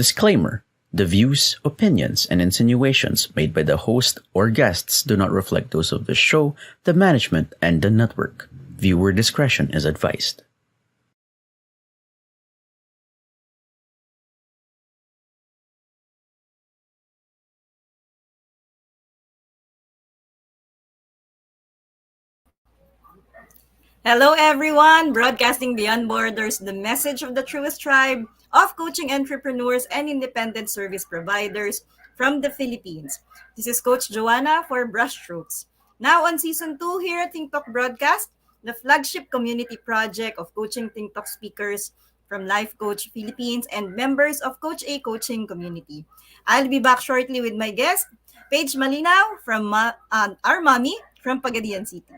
Disclaimer: the views, opinions, and insinuations made by the host or guests do not reflect those of the show, the management, and the network. Viewer discretion is advised. Hello, everyone! Broadcasting beyond borders, the message of the truest tribe of coaching entrepreneurs and independent service providers from the Philippines. This is Coach Joanna for Brushstrokes. Now on Season 2 here at Think Talk Broadcast, the flagship community project of coaching Think Talk speakers from Life Coach Philippines and members of Coach A Coaching Community. I'll be back shortly with my guest, Paige Malinao from our mommy from Pagadian City.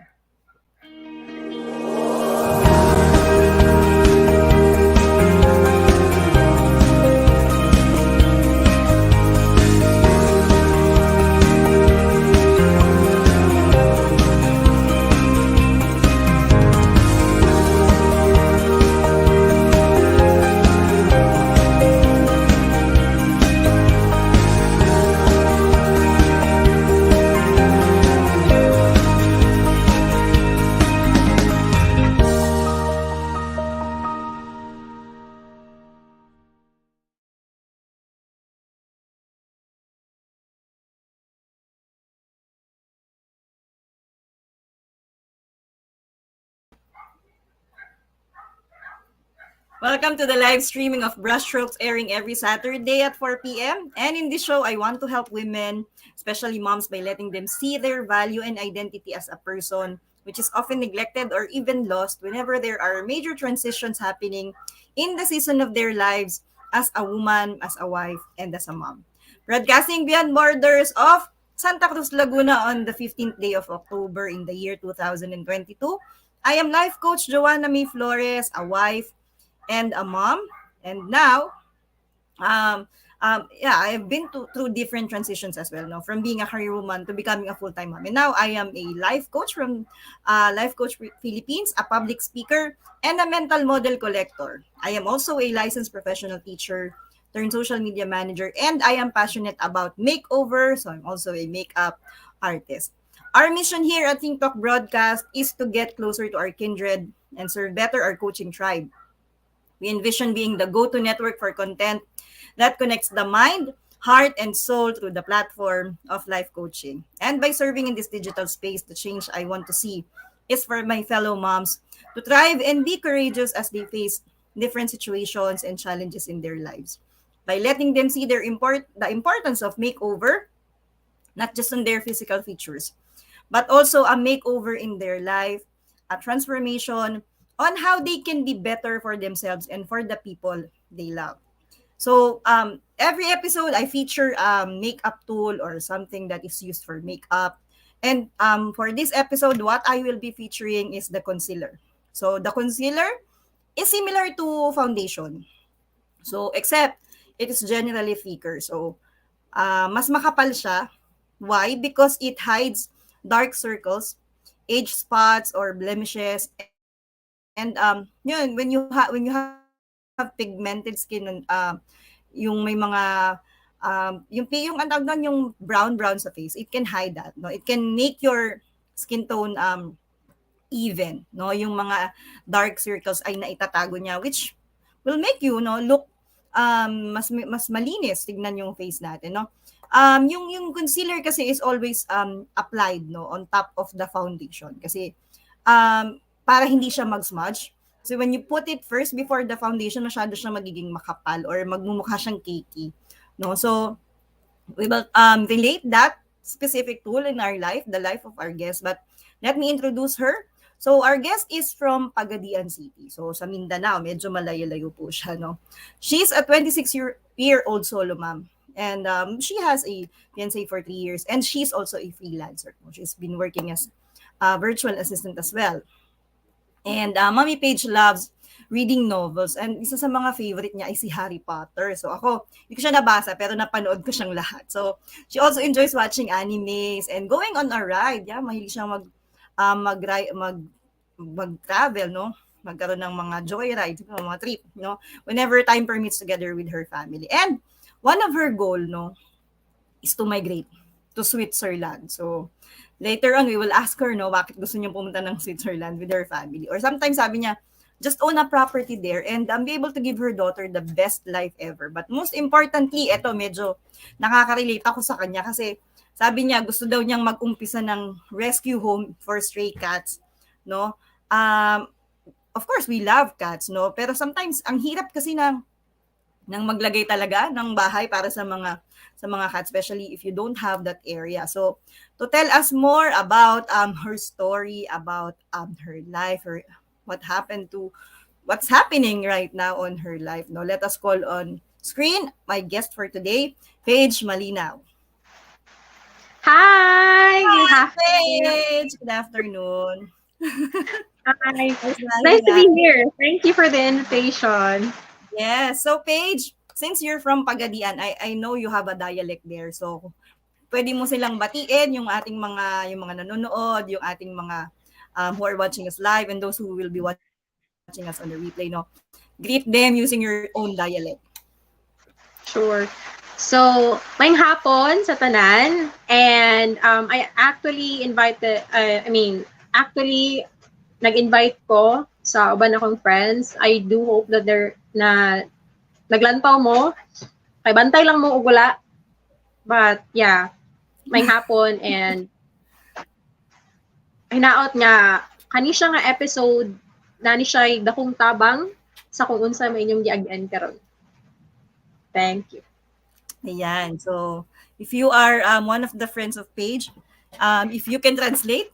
Welcome to the live streaming of Brushstrokes, airing every Saturday at 4 p.m. And in this show, I want to help women, especially moms, by letting them see their value and identity as a person, which is often neglected or even lost whenever there are major transitions happening in the season of their lives as a woman, as a wife, and as a mom. Broadcasting beyond borders of Santa Cruz, Laguna on the 15th day of October in the year 2022. I am life coach Joanna Flores, a wife, and a mom. And now, I've been through different transitions as well, no? From being a career woman to becoming a full-time mom. And now I am a life coach from Life Coach Philippines, a public speaker, and a mental model collector. I am also a licensed professional teacher turned social media manager, and I am passionate about makeover, so I'm also a makeup artist. Our mission here at Think Talk Broadcast is to get closer to our kindred and serve better our coaching tribe. We envision being the go-to network for content that connects the mind, heart, and soul through the platform of life coaching. And by serving in this digital space, the change I want to see is for my fellow moms to thrive and be courageous as they face different situations and challenges in their lives. By letting them see the importance of makeover, not just on their physical features, but also a makeover in their life, a transformation on how they can be better for themselves and for the people they love. So every episode, I feature a makeup tool or something that is used for makeup. And for this episode, what I will be featuring is the concealer. So the concealer is similar to foundation. So except it is generally thicker. So mas makapal siya. Why? Because it hides dark circles, age spots, or blemishes. And yun, when you have pigmented skin, and yung may mga yung ang tawag doon, yung brown sa face, it can hide that, no? It can make your skin tone even, no? Yung mga dark circles ay naitatago niya, which will make you, no, look mas malinis tignan yung face natin, no? Yung concealer kasi is always applied, no, on top of the foundation kasi para hindi siya mag-smudge. So when you put it first before the foundation, masyado siya magiging makapal or magmumukha siyang cakey, no? So we will relate that specific tool in our life, the life of our guest. But let me introduce her. So our guest is from Pagadian City. So sa Mindanao, medyo malayo-layo po siya, no? She's a 26-year-old solo mom. And she has a fiancee for 3 years. And she's also a freelancer. She's been working as a virtual assistant as well. And Mommy Paige loves reading novels. And isa sa mga favorite niya ay si Harry Potter. So ako, hindi ko siya nabasa pero napanood ko siyang lahat. So she also enjoys watching animes and going on a ride. Yeah, mahilig siya mag-travel, no? Magkaroon ng mga joyride, mga trip, no? Whenever time permits together with her family. And one of her goal, no, is to migrate to Switzerland. So, later on, we will ask her, no, bakit gusto niya pumunta ng Switzerland with her family. Or sometimes sabi niya, just own a property there and be able to give her daughter the best life ever. But most importantly, eto medyo nakaka-relate ako sa kanya kasi sabi niya gusto daw niyang mag-umpisa ng rescue home for stray cats, no? Of course, we love cats, no? Pero sometimes ang hirap kasi ng maglagay talaga ng bahay para sa mga cats, especially if you don't have that area. So, to tell us more about her story, about her life, her what's happening right now on her life, no? Let us call on screen my guest for today, Paige Malinao. Hi, good Hi, afternoon. Paige. Good afternoon. Hi. Nice to be here. Thank you for the invitation. Yes. So, Paige, since you're from Pagadian, I know you have a dialect there. So, pwede mo silang batiin yung mga nanonood, yung ating mga who are watching us live and those who will be watching us on the replay, no? Greet them using your own dialect. Sure. So, maayong hapon sa tanan, and I actually actually nag-invite ko sa uban akong friends. I do hope that naglantaw mo. Kay bantay lang mo ugula. But yeah, maayong hapon, and hinaot nga kani siya nga episode nani siya dakong tabang sa kung unsa may inyong giagian karon. Thank you. Ayan. So, if you are one of the friends of Paige, if you can translate,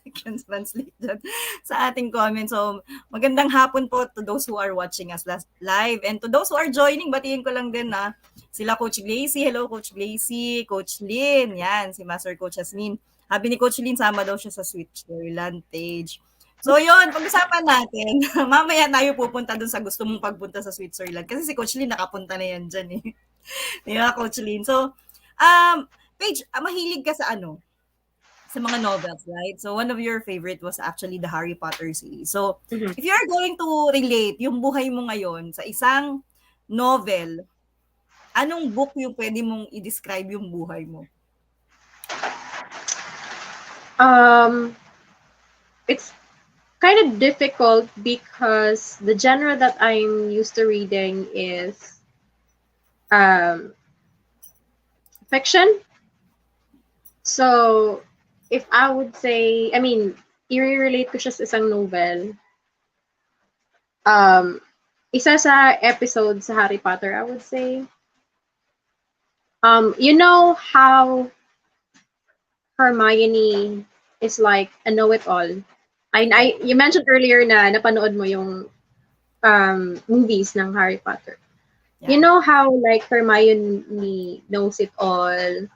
you can translate that sa ating comments. So, magandang hapon po to those who are watching us live. And to those who are joining, batiin ko lang din na sila Coach Glacy. Hello, Coach Glacy. Coach Lynn. Yan, si Master Coach Jasmine. Sabi ni Coach Lynn, sama daw siya sa Switzerland Page. So, yun, pag-usapan natin. Mamaya tayo pupunta dun sa gusto mong pagpunta sa Switzerland. Kasi si Coach Lynn nakapunta na yan dyan eh. Di ba, Coach Lynn? So, Paige, mahilig ka sa sa mga novels, right? So, one of your favorite was actually the Harry Potter series. So, if you are going to relate yung buhay mo ngayon sa isang novel, anong book yung pwede mong i-describe yung buhay mo? It's kind of difficult because the genre that I'm used to reading is fiction. So, if I would say, i-relate ko siya sa isang novel. Isa sa episode sa Harry Potter, I would say. You know how Hermione is like a know-it-all. You mentioned earlier na napanood mo yung movies ng Harry Potter. Yeah. You know how like Hermione knows it all.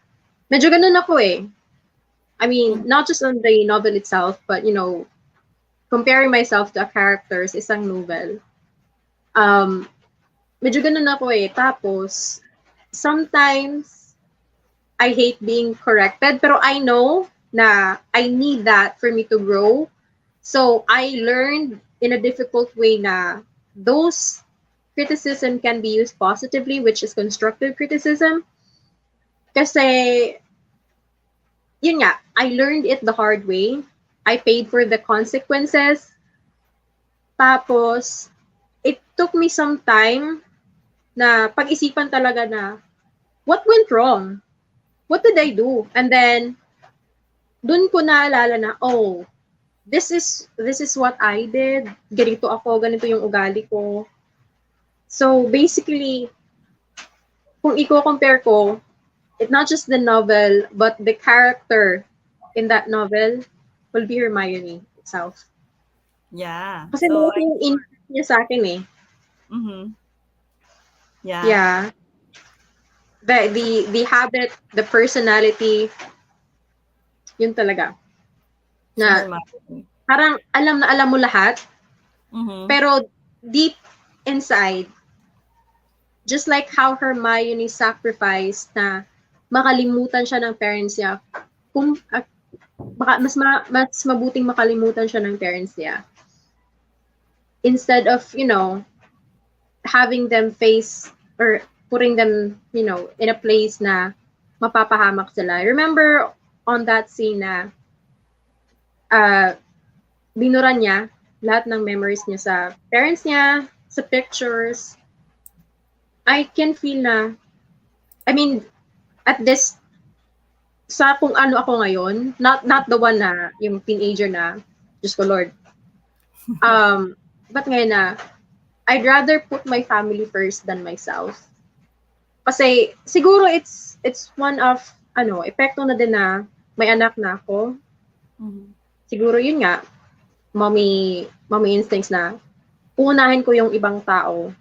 Medyo ganun ako eh. I mean, not just on the novel itself, but you know, comparing myself to a character sa isang novel. Medyo ganun ako eh. Tapos, sometimes, I hate being corrected, pero I know na I need that for me to grow. So, I learned in a difficult way na those criticism can be used positively, which is constructive criticism. Kasi, yun nga, I learned it the hard way. I paid for the consequences. Tapos, it took me some time na pag-isipan talaga na, what went wrong? What did I do? And then, dun ko naalala na, oh, this is what I did. Ganito ako, ganito yung ugali ko. So, basically, kung i-compare ko, it's not just the novel, but the character in that novel will be Hermione itself. Yeah. Kasi so, yung interest niya sa akin eh. Mm-hmm. Yeah. Yeah. The habit, the personality, yun talaga. Na parang alam mo lahat. Mm-hmm. Pero deep inside, just like how Hermione sacrificed na makalimutan siya ng parents niya, kung mas mabuting makalimutan siya ng parents niya instead of, you know, having them face or putting them, in a place na mapapahamak sila. I remember on that scene na binura niya lahat ng memories niya sa parents niya, sa pictures. I can feel na, I mean, at this, sa kung ano ako ngayon, not the one na, yung teenager na, Diyos ko Lord. But ngayon na, I'd rather put my family first than myself. Kasi siguro it's one of epekto na din na may anak na ako. Siguro yun nga, mommy instincts na uunahin ko yung ibang tao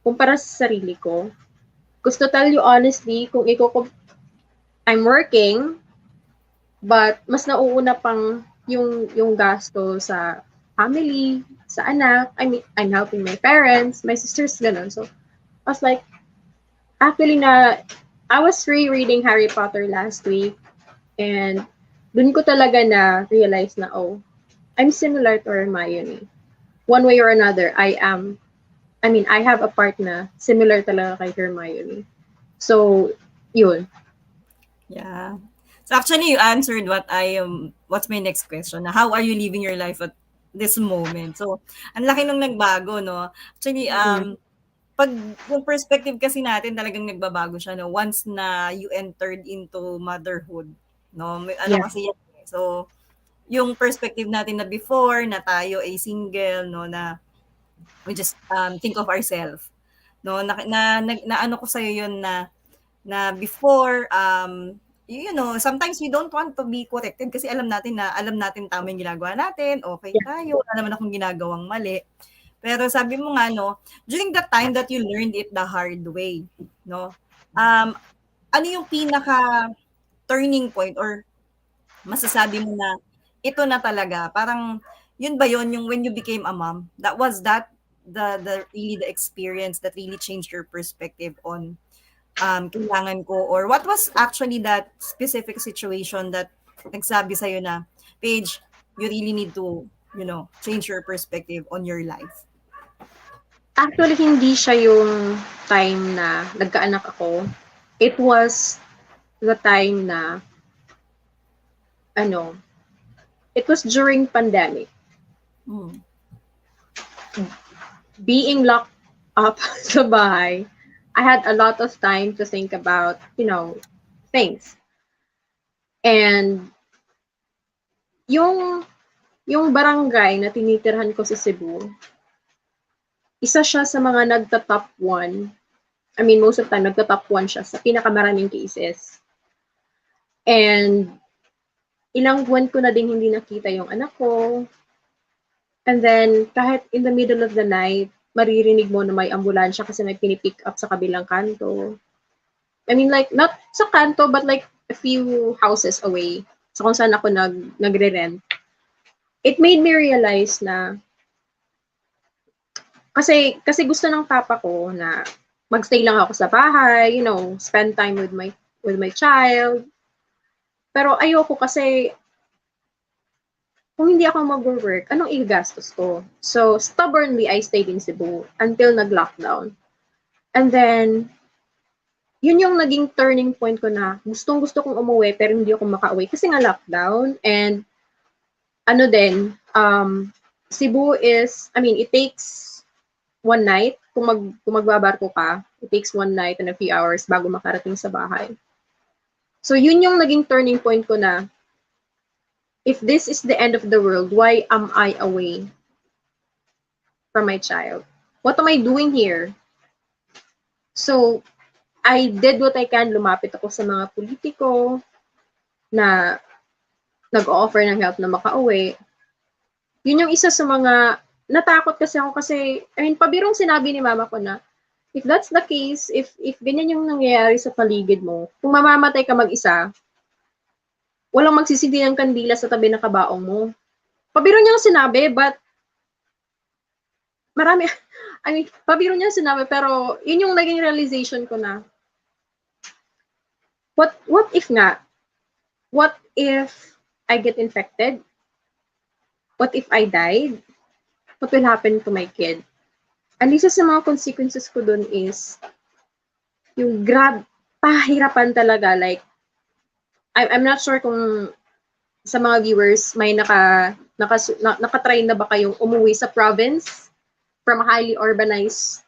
kumpara sa sarili ko. Because to tell you honestly, kung I'm working, but mas nauuna pang yung gasto sa family, sa anak. I mean, I'm helping my parents, my sisters, ganun. So, I was like, actually I was rereading Harry Potter last week, and dun ko talaga na realize na, I'm similar to Hermione. One way or another, I have a part na similar talaga kay Hermione. So, yun. Yeah. So actually, you answered what's my next question. Na how are you living your life at this moment? So, ang laki nung nagbago, no? Actually, pag yung perspective kasi natin talagang nagbabago siya, no? Once na you entered into motherhood, no? Kasi yan. So, yung perspective natin na before na tayo ay single, no, na we just think of ourselves, no, na ano ko sa'yo yun na before, sometimes we don't want to be corrected kasi alam natin tama yung ginagawa natin, okay tayo, wala naman akong ginagawang mali. Pero sabi mo nga, no, during that time that you learned it the hard way, no, ano yung pinaka turning point or masasabi mo na ito na talaga, parang yun ba yun, yung when you became a mom, was that the really the experience that really changed your perspective on kailangan ko, or what was actually that specific situation that nagsabi sa'yo na, Paige, you really need to, change your perspective on your life? Actually, hindi siya yung time na nagkaanak ako. It was the time na, it was during pandemic. Being locked up sa bahay, I had a lot of time to think about, things. And yung barangay na tinitirhan ko sa Cebu, isa siya sa mga nagta-top 1. I mean, most of the time, nagta-top 1 siya sa pinakamaraming cases. And ilang buwan ko na din hindi nakita yung anak ko. And then, kahit in the middle of the night, maririnig mo na may ambulansya kasi may pinipick up sa kabilang kanto. I mean, like, not sa kanto, but like a few houses away sa kung saan ako nagre-rent. It made me realize na kasi gusto ng papa ko na magstay lang ako sa bahay, spend time with my child. Pero ayoko kasi kung hindi ako mag-work, anong i-gastos ko? So, stubbornly, I stayed in Cebu until nag-lockdown. And then, yun yung naging turning point ko na gustong-gusto kong umuwi pero hindi ako makauwi kasi nga lockdown. And Cebu is, it takes one night. Kung magbabarko ka, it takes one night and a few hours bago makarating sa bahay. So, yun yung naging turning point ko na, if this is the end of the world, why am I away from my child? What am I doing here? So, I did what I can. Lumapit ako sa mga politiko na nag-offer ng help na makauwi. Yun yung isa sa mga natakot kasi ako kasi, pabirong sinabi ni mama ko na, if that's the case, if ganyan yung nangyayari sa paligid mo, kung mamamatay ka mag-isa, walang magsisindi ng kandila sa tabi ng kabaong mo. Pabiro niya sinabi, but pabiro niya sinabi, pero yun yung naging realization ko na, what if nga? What if I get infected? What if I died? What will happen to my kid? At least sa mga consequences ko dun is, yung pahirapan talaga. Like, I'm not sure kung sa mga viewers may nakatry na ba kayong umuwi sa province from highly urbanized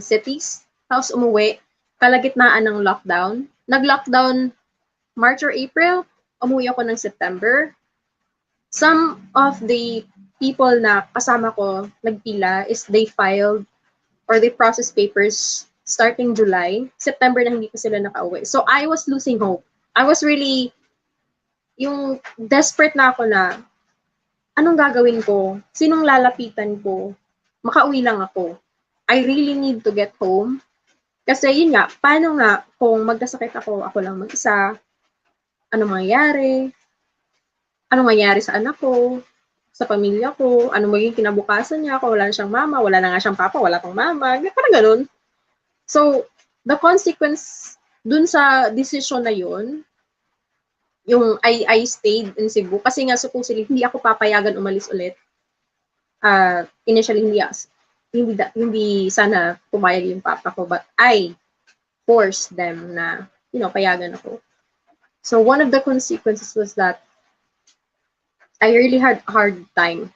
cities. Tapos umuwi, kalagitnaan ng lockdown. Nag-lockdown March or April, umuwi ako ng September. Some of the people na kasama ko nagpila is they filed or they processed papers starting July. September na hindi pa sila nakauwi. So I was losing hope. I was really, yung desperate na ako na, anong gagawin ko? Sinong lalapitan ko? Makauwi lang ako. I really need to get home. Kasi yun nga, paano nga kung magkasakit ako lang mag-isa, anong mangyayari? Anong mangyayari sa anak ko? Sa pamilya ko? Anong magiging kinabukasan niya? Kung wala na siyang mama, wala na nga siyang papa, wala pang mama. Parang ganun. So, the consequence dun sa decision na yun, yung I stayed in Cebu kasi nga supposedly hindi ako papayagan umalis ulit. Initially hindi sana pumayag yung papa ko, but I forced them na payagan ako. So one of the consequences was that I really had a hard time.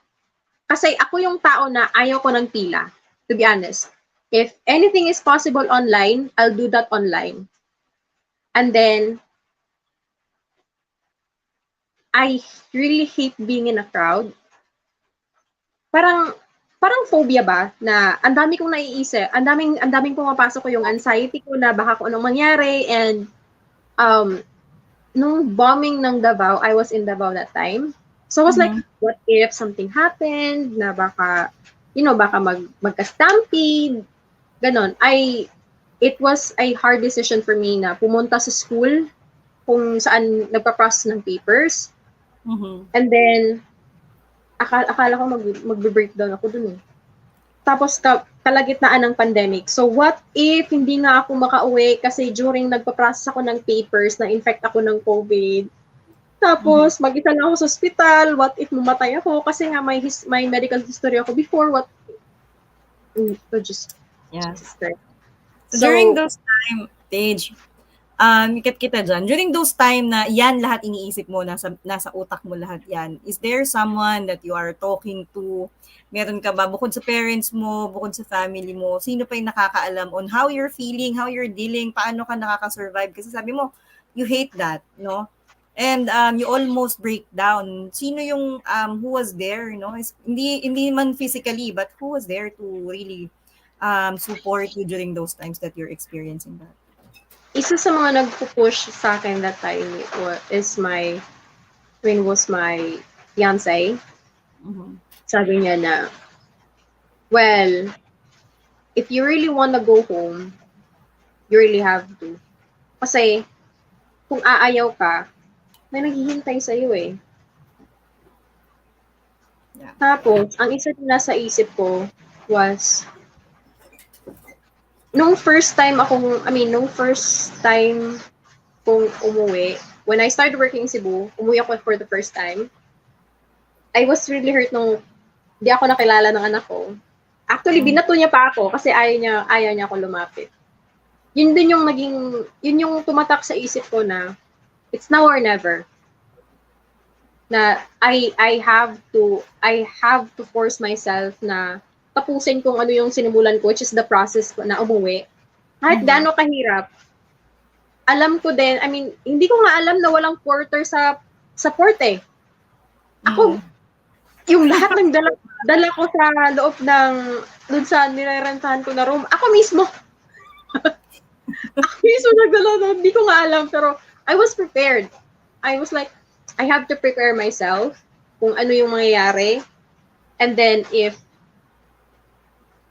Kasi ako yung tao na ayaw ko ng pila, to be honest. If anything is possible online, I'll do that online. And then I really hate being in a crowd. Parang phobia ba na ang dami kong naiisip, ang daming pumapasok ko yung anxiety ko na baka kung anong mangyari. And nung bombing ng Davao, I was in Davao that time. So I was like, what if something happened na baka magka-stampede, ganon. It was a hard decision for me na pumunta sa school kung saan nagpa-process ng papers. And then akala ko magbe-breakdown ako dun eh. Tapos kalagitnaan ng pandemic. So what if hindi nga ako makauwi kasi during nagpa-process ako ng papers na infect ako ng COVID. Tapos mag-isa lang ako sa hospital. What if mamatay ako kasi nga may medical history ako before. What just So during those time, Paige, ikat kita dyan. During those time na yan lahat iniisip mo, nasa utak mo lahat yan, is there someone that you are talking to? Meron ka ba, bukod sa parents mo, bukod sa family mo, sino pa yung nakakaalam on how you're feeling, how you're dealing, paano ka nakaka-survive? Kasi sabi mo, you hate that, no? And you almost break down. Sino yung who was there, no? Hindi man physically, but who was there to really support you during those times that you're experiencing that? Isa sa mga nagpo-push sa akin that time was my fiancee. Sabi niya na, well, if you really want to go home, you really have to. Kasi, kung aayaw ka, may naghihintay sa'yo eh. Yeah. Tapos, ang isa na nasa isip ko was, nung first time kong umuwi, when I started working in Cebu, umuwi ako for the first time, I was really hurt nung di ako nakilala ng anak ko. Actually, binato niya pa ako kasi ayaw niya ako lumapit. Yun yung tumatak sa isip ko na, it's now or never. Na I have to force myself na tapusin kung ano yung sinimulan ko, which is the process ko na umuwi. Kahit gaano kahirap, alam ko din, hindi ko nga alam na walang porter sa port eh. Ako, yung lahat ng dala ko sa loob ng, dun sa nirerentahan ko na room, ako mismo nagdala na, hindi ko nga alam, pero I was prepared. I was like, I have to prepare myself kung ano yung mangyayari. And then if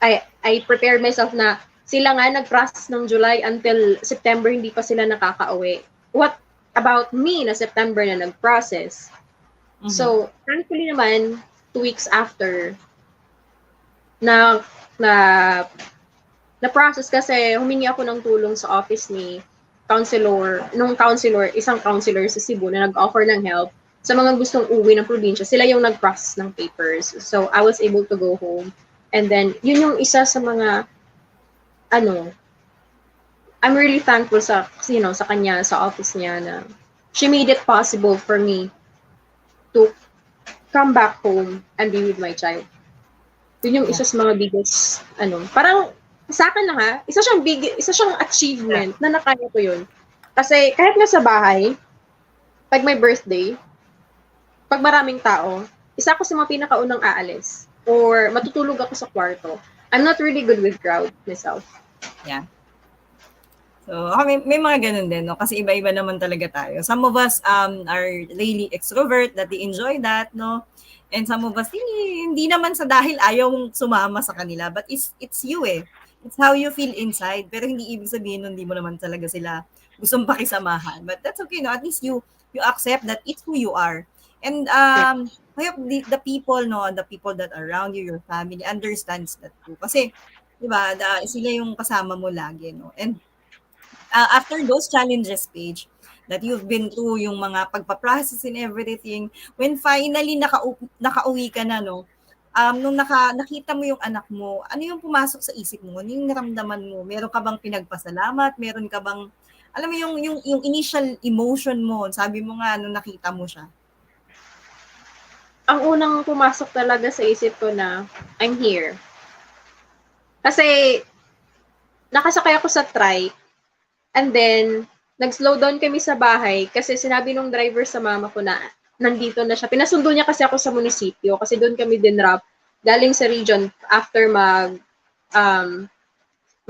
I prepared myself na sila nga nag-process ng July until September, hindi pa sila nakaka-uwi. What about me na September na nag-process? So, thankfully naman, 2 weeks after, na process kasi humingi ako ng tulong sa office ni isang counselor sa Cebu na nag-offer ng help sa mga gustong uwi ng probinsya. Sila yung nag-process ng papers. So, I was able to go home. And then, yun yung isa sa mga, I'm really thankful sa, sa kanya, sa office niya na she made it possible for me to come back home and be with my child. Yun yung Yeah. isa sa mga biggest, parang sa akin lang ha, isa siyang achievement na nakaya ko yun. Kasi kahit nasa bahay, pag may birthday, pag maraming tao, isa ako sa mga pinakaunang aalis or matutulog ako sa kwarto. I'm not really good with crowd myself. Yeah. So, may mga ganun din, no? Kasi iba-iba naman talaga tayo. Some of us are really extrovert, that they enjoy that, no? And some of us, hindi naman sa dahil ayaw mong sumama sa kanila, but it's you eh. It's how you feel inside. Pero hindi ibig sabihin nun, hindi mo naman talaga sila gustong pakisamahan. But that's okay, no? At least you accept that it's who you are. And I hope the people, no, the people that are around you, your family, understands that too. Kasi, di ba, sila yung kasama mo lagi, no? And after those challenges, Paige, that you've been through, yung mga pagpa-process and everything, when finally nakauwi ka na, no, nung nakita mo yung anak mo, ano yung pumasok sa isip mo? Ano yung naramdaman mo? Meron ka bang pinagpasalamat? Meron ka bang, alam mo yung initial emotion mo, sabi mo nga nung nakita mo siya? Ang unang pumasok talaga sa isip ko na, I'm here. Kasi, nakasakay ako sa trike, and then, nag-slow down kami sa bahay kasi sinabi nung driver sa mama ko na nandito na siya. Pinasundo niya kasi ako sa munisipyo kasi doon kami dinrap galing sa region after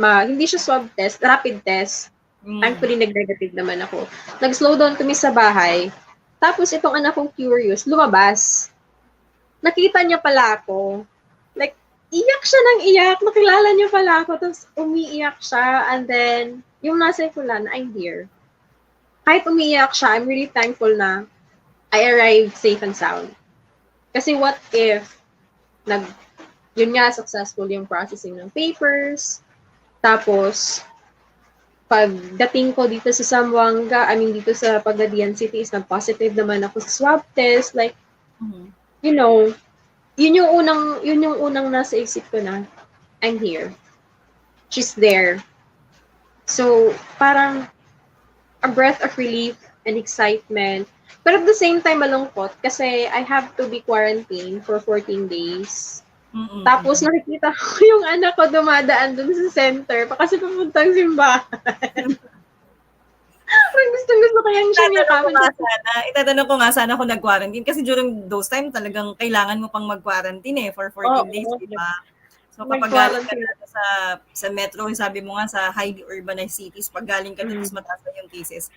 hindi siya swab test, rapid test. Thankfully, nag-negative naman ako. Nag-slow down kami sa bahay. Tapos, itong anak kong curious, lumabas. Nakita niya pala ako. Like, iyak siya ng iyak. Nakilala niya pala ako. Tapos, umiiyak siya. And then, yung nasa ko lang, I'm here. Kahit umiiyak siya, I'm really thankful na I arrived safe and sound. Kasi what if, yun nga, successful yung processing ng papers. Tapos, pagdating ko dito sa Zamboanga, dito sa Pagadian City, is nag-positive naman ako sa swab test. Like, you know, yun yung unang nasa isip ko na, I'm here. She's there. So, parang a breath of relief and excitement. But at the same time, malungkot kasi I have to be quarantined for 14 days. Tapos nakikita ko yung anak ko dumadaan dun sa center pa kasi papuntang simbahan. Gusto kayang siya yakapin. Itatanong ko nga sana ako nag-quarantine kasi during those time talagang kailangan mo pang mag-quarantine for 14 days, di ba? So kapag galing ka sa metro, sabi mo nga sa highly urbanized cities, pag galing ka tapos mataas na yung cases,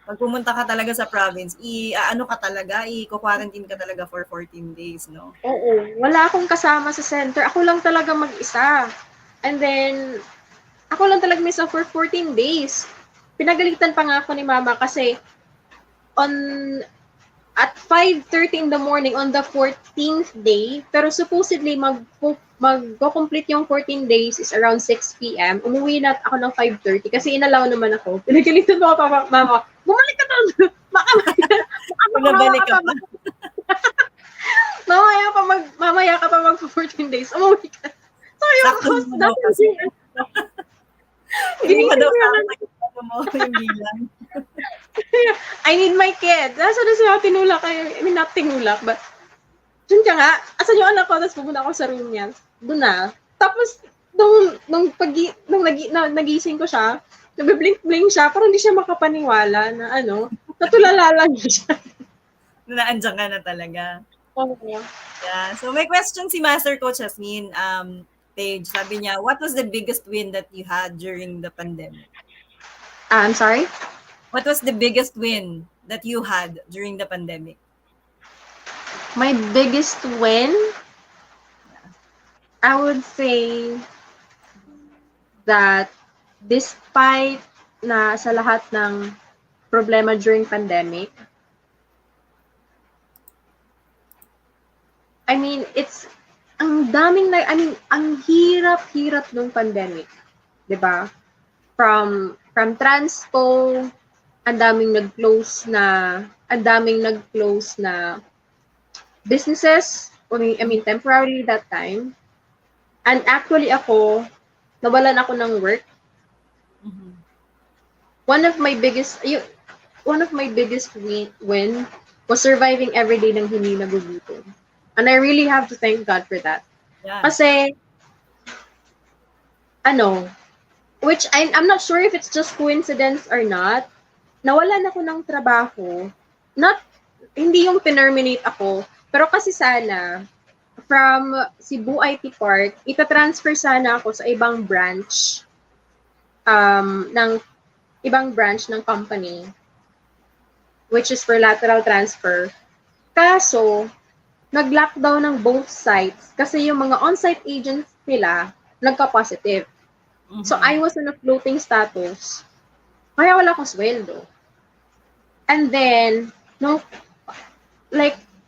pag pumunta ka talaga sa province, i-quarantine ka talaga for 14 days, no? Oo. Wala akong kasama sa center. Ako lang talaga mag-isa. And then, ako lang talaga mag-isa for 14 days. Pinagalitan pa nga ako ni mama kasi at 5:30 in the morning on the 14th day, pero supposedly mag-complete yung 14 days is around 6 p.m. Umuwi na ako ng 5:30 kasi inalaw naman ako. Pinagalitan mo ako, mama, bumalik ka doon. Bumalik ka pa. Mamaya ka pa mag-14 days. Umuwi ka. So, yung host natin. Hindi pa daw mo yung bilang. I need my kid. Nasa na siya tinulak kayo. Not tinulak, but dun ka nga, asan yung anak ko, tapos pumunta ako sa room niya. Doon na. Tapos, nung nagising ko siya, nag-blink-blink siya, parang hindi siya makapaniwala na natulala lang siya. Naandyan ka na talaga. Okay. Yeah. So, may question si Master Coach Jasmine. Paige, sabi niya, what was the biggest win that you had during the pandemic? I'm sorry? What was the biggest win that you had during the pandemic? My biggest win? I would say that despite na sa lahat ng problema during pandemic, ang hirap nung pandemic, 'di ba? From transpo, ang daming nag-close na businesses, temporarily that time. And actually nawalan ako ng work. one of my biggest win was surviving every day ng hindi nagugutom. And I really have to thank God for that. Yeah. Kasi, which I'm not sure if it's just coincidence or not, nawalan ako ng trabaho. Hindi yung terminate ako, pero kasi sana, from Cebu IT Park, itatransfer sana ako sa ibang branch ng company, which is for lateral transfer. Kaso, nag-lockdown ng both sites kasi yung mga on-site agents nila nagka-positive. So, I was in a floating status. Kaya wala akong sweldo. And then,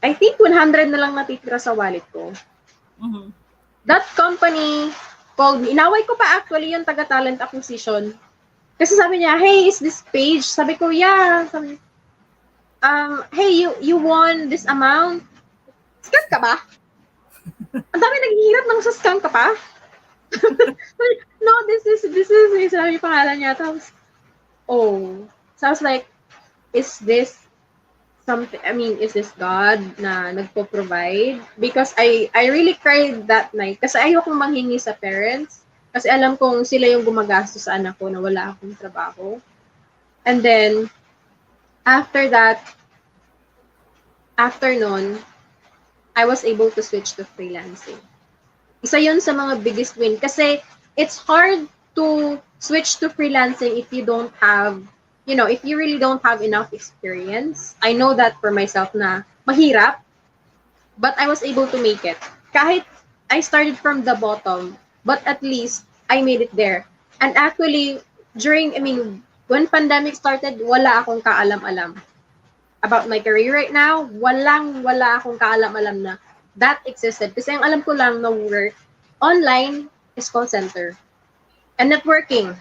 I think 100 na lang natitira sa wallet ko. That company called me. Inaway ko pa actually yung taga-talent acquisition. Kasi sabi niya, hey, is this Paige? Sabi ko, yeah. Sabi, hey, you won this amount. Scam ka ba? Ang dami naghihirap ng sa scam ka pa? No, this is, sabi yung pangalan niya. Tapos, so I was like, is this God na nagpo-provide? Because I really cried that night. Kasi ayokong manghingi sa parents. Kasi alam kong sila yung gumagastos sa anak ko na wala akong trabaho. And then, after nun, I was able to switch to freelancing. Isa yun sa mga biggest win. Kasi it's hard to switch to freelancing if you don't have, if you really don't have enough experience. I know that for myself na mahirap, but I was able to make it. Kahit I started from the bottom, but at least I made it there. And actually, when pandemic started, wala akong kaalam-alam about my career right now. Wala akong kaalam-alam na that existed. Kasi ang alam ko lang na work online is call center. And networking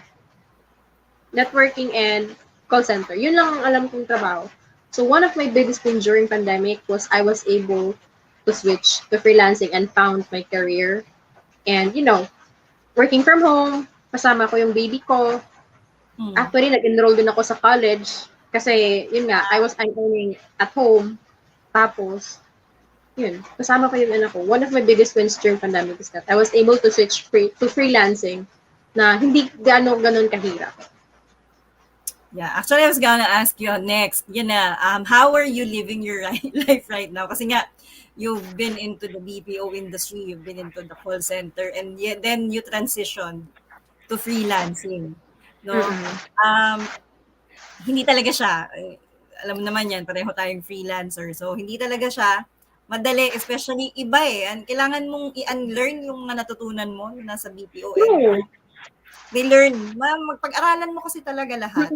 and call center. Yun lang ang alam kong trabaho. So one of my biggest things during pandemic was I was able to switch to freelancing and found my career. And, working from home, kasama ko yung baby ko. Actually, nag-enroll din ako sa college. Kasi, yun nga, I'm earning at home. Tapos, yun, kasama ko yung anak ko. One of my biggest wins during pandemic is that I was able to switch to freelancing na hindi ganon kahirap. Yeah, actually, I was gonna ask you next, how are you living your life right now? Kasi nga, you've been into the BPO industry, you've been into the call center, and then you transitioned to freelancing. No? Hindi talaga siya, alam mo naman yan, pareho tayong freelancer. So, hindi talaga siya madali, especially iba kailangan mong i-unlearn yung mga natutunan mo na nasa BPO. They learn. Magpag-aralan mo kasi talaga lahat.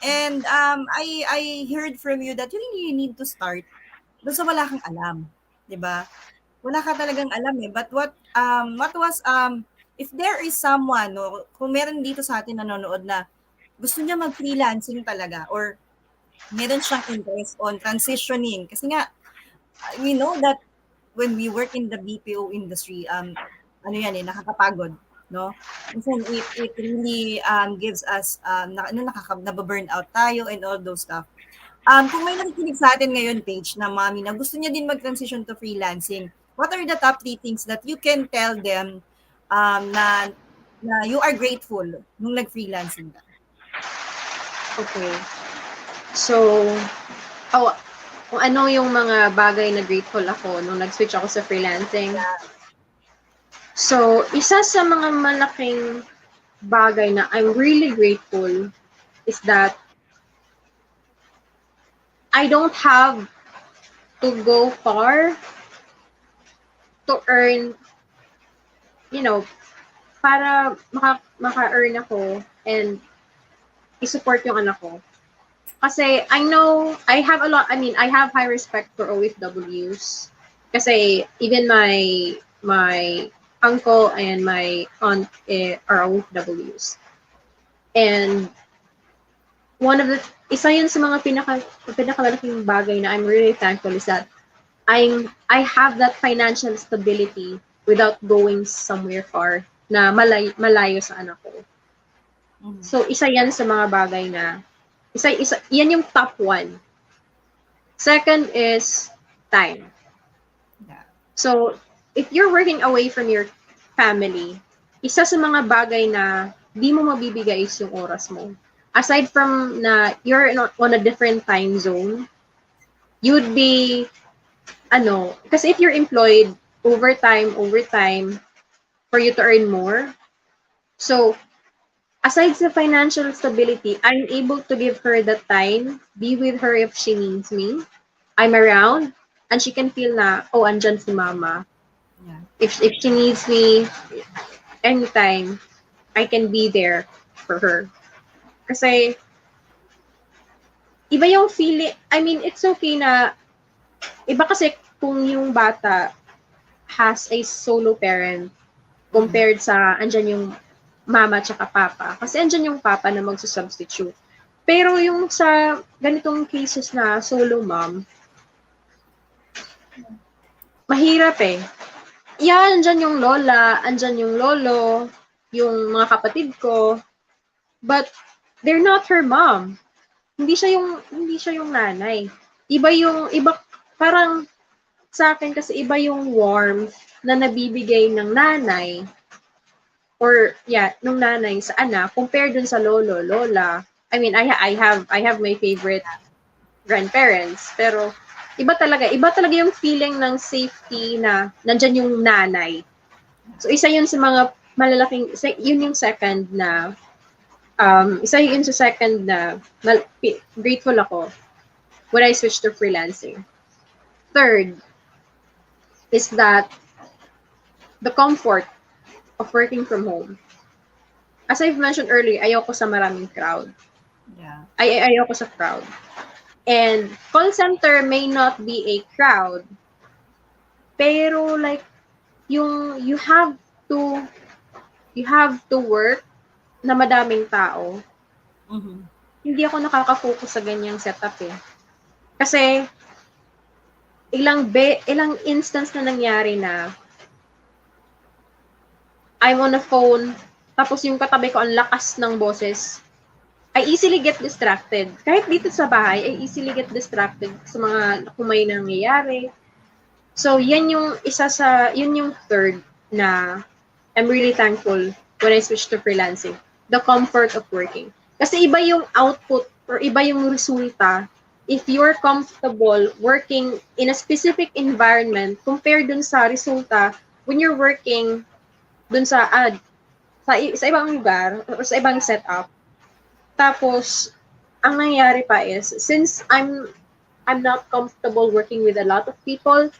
And I heard from you that you really need to start doon sa wala kang alam. Diba? Wala ka talagang alam But what was, if there is someone, kung meron dito sa atin nanonood na gusto niya mag-freelancing talaga or meron siyang interest on transitioning. Kasi nga, we know that when we work in the BPO industry, nakakapagod. No? Minsan, it really gives us, nababurn out tayo and all those stuff. Kung may nakikinig sa atin ngayon, Paige, na mami na gusto niya din mag-transition to freelancing, what are the top 3 things that you can tell them na you are grateful nung nag-freelancing ka? Okay. So, kung ano yung mga bagay na grateful ako nung nag-switch ako sa freelancing. Yeah. So, isa sa mga malaking bagay na I'm really grateful is that I don't have to go far to earn, para maka-earn ako and i-support yung anak ko. Kasi I know, I have high respect for OFWs. Kasi even my uncle and my aunt are OFWs. And isa yun sa mga pinakamalaking bagay na I'm really thankful is that I have that financial stability without going somewhere far na malayo sa anak ko. Mhm. So, isa yan sa mga bagay na, yan yung top one. Second is time. Yeah. So, if you're working away from your family, isa sa mga bagay na di mo mabibigay is yung oras mo. Aside from na you're on a different time zone, you would be, kasi if you're employed, overtime, for you to earn more. So, aside sa financial stability, I'm able to give her the time, be with her if she needs me. I'm around, and she can feel na, oh, andyan si mama. Yeah. If she needs me anytime, I can be there for her. Kasi, iba yung feeling, I mean, it's okay na, iba kasi kung yung bata has a solo parent compared sa andyan yung mama tsaka papa. Kasi andyan yung papa na magsusubstitute. Pero yung sa ganitong cases na solo mom, mahirap eh. Yan, andyan yung lola, andyan yung lolo, yung mga kapatid ko, but they're not her mom. Hindi siya yung nanay. Iba parang sa akin kasi iba yung warmth na nabibigay ng nanay or nung nanay sa anak compared dun sa lolo, lola. I mean, I have my favorite grandparents, pero iba talaga yung feeling ng safety na nandyan yung nanay. So isa yun sa mga malalaking, yun yung second na grateful ako when I switched to freelancing. Third is that the comfort of working from home. As I've mentioned earlier, ayoko sa maraming crowd. Yeah. Ayoko sa crowd. And call center may not be a crowd, pero like you have to work na madaming tao. Mhm. Hindi ako nakaka-focus sa ganyang setup eh. Kasi ilang instance na nangyari na I'm on a phone, tapos yung katabi ko ang lakas ng boses. I easily get distracted. Kahit dito sa bahay, I easily get distracted sa mga kung may nangyayari. So, yun yung third na I'm really thankful when I switched to freelancing. The comfort of working. Kasi iba yung output or iba yung resulta if you're comfortable working in a specific environment compared dun sa resulta when you're working dun sa ibang lugar or sa ibang setup. Tapos, ang nangyari pa is, since I'm not comfortable working with a lot of people,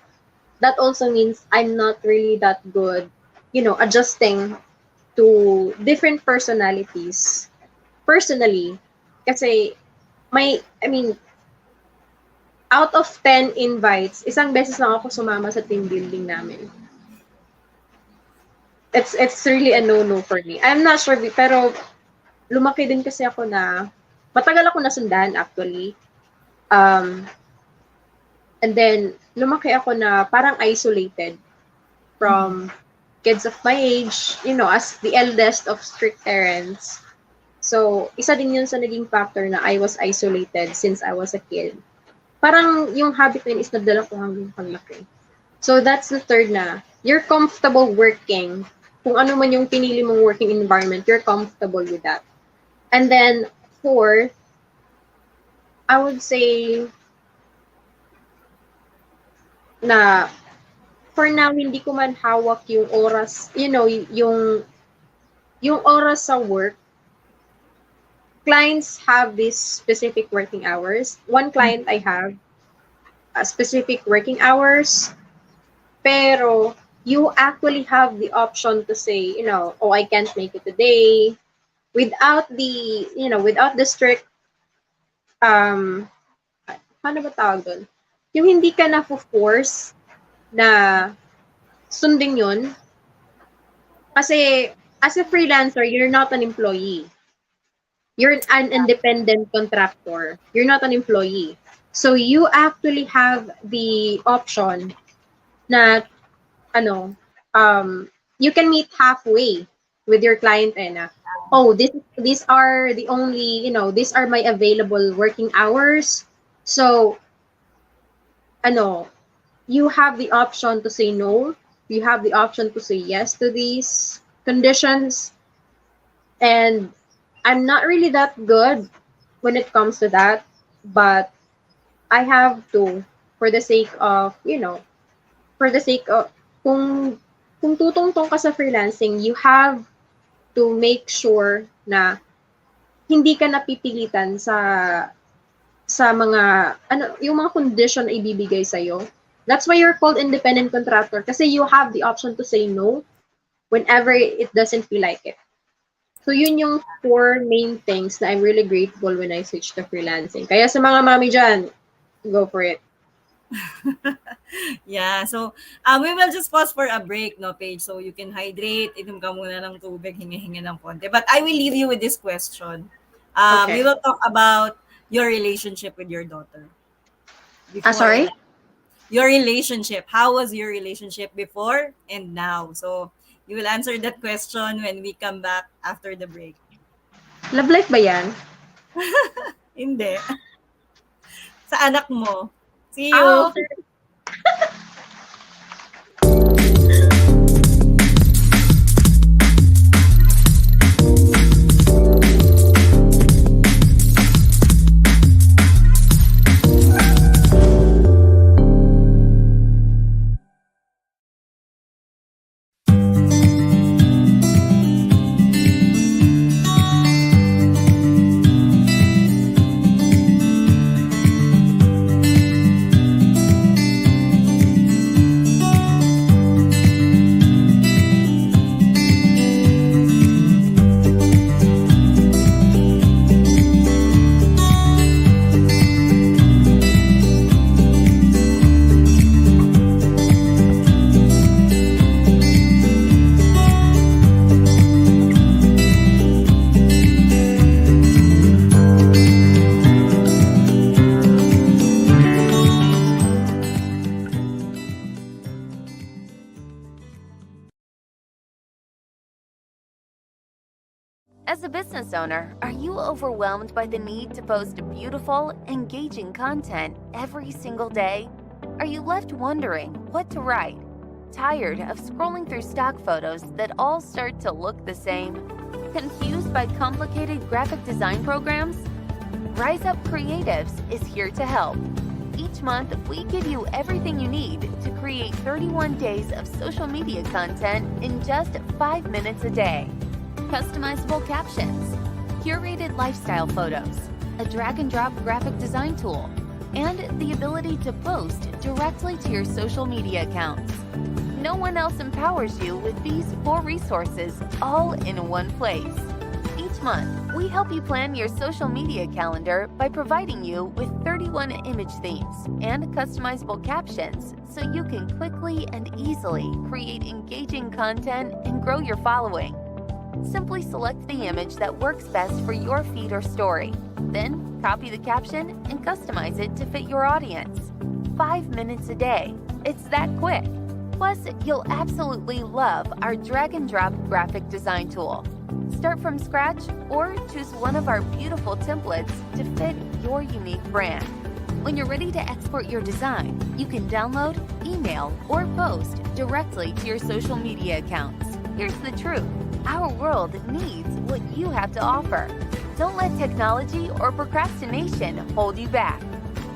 that also means I'm not really that good, adjusting to different personalities. Personally, kasi out of 10 invites, isang beses lang ako sumama sa team building namin. It's really a no-no for me. I'm not sure, pero lumaki din kasi ako na, matagal ako nasundan actually. And then, lumaki ako na parang isolated from kids of my age, as the eldest of strict parents. So, isa din yun sa naging factor na I was isolated since I was a kid. Parang yung habit na yun is nadala ko hanggang paglaki. So, that's the third na, you're comfortable working. Kung ano man yung pinili mong working environment, you're comfortable with that. And then, fourth, I would say na for now, hindi ko man hawak yung oras, yung oras sa work. Clients have these specific working hours. One client I have specific working hours, pero you actually have the option to say, oh, I can't make it today, without the strict, paano ba tawag doon? Yung hindi ka na force na sundin yun. Kasi, as a freelancer, you're not an employee. You're an independent contractor. You're not an employee. So, you actually have the option na, you can meet halfway with your client na. oh, these are the only, these are my available working hours. So, ano, you have the option to say no. You have the option to say yes to these conditions. And I'm not really that good when it comes to that, but I have to, for the sake of, for the sake of, kung, kung tutungtong ka sa freelancing, you have to make sure na hindi ka napipilitan sa mga yung mga condition na ibibigay sa iyo. That's why you're called independent contractor kasi you have the option to say no whenever it doesn't feel like it. So yun yung four main things na I'm really grateful when I switched to freelancing. Kaya sa mga mami dyan, go for it. Yeah, so we will just pause for a break, no, Paige, so you can hydrate, inom ka muna ng tubig, hinga-hinga ng konti. But I will leave you with this question. Okay. We will talk about your relationship with your daughter. Sorry? Your relationship. How was your relationship before and now? So you will answer that question when we come back after the break. Love life ba yan? Hindi. Sa anak mo. See you. Okay. As a business owner, are you overwhelmed by the need to post beautiful, engaging content every single day? Are you left wondering what to write? Tired of scrolling through stock photos that all start to look the same? Confused by complicated graphic design programs? Rise Up Creatives is here to help. Each month, we give you everything you need to create 31 days of social media content in just 5 minutes a day. Customizable captions, curated lifestyle photos, a drag-and-drop graphic design tool, and the ability to post directly to your social media accounts. No one else empowers you with these 4 resources all in one place. Each month, we help you plan your social media calendar by providing you with 31 image themes and customizable captions so you can quickly and easily create engaging content and grow your following. Simply select the image that works best for your feed or story. Then, copy the caption and customize it to fit your audience. 5 minutes a day. It's that quick. Plus, you'll absolutely love our drag-and-drop graphic design tool. Start from scratch or choose one of our beautiful templates to fit your unique brand. When you're ready to export your design, you can download, email, or post directly to your social media accounts. Here's the truth. Our world needs what you have to offer. Don't let technology or procrastination hold you back.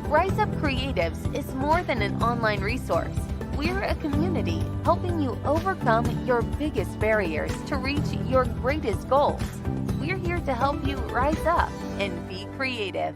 Rise Up Creatives is more than an online resource. We're a community helping you overcome your biggest barriers to reach your greatest goals. We're here to help you rise up and be creative.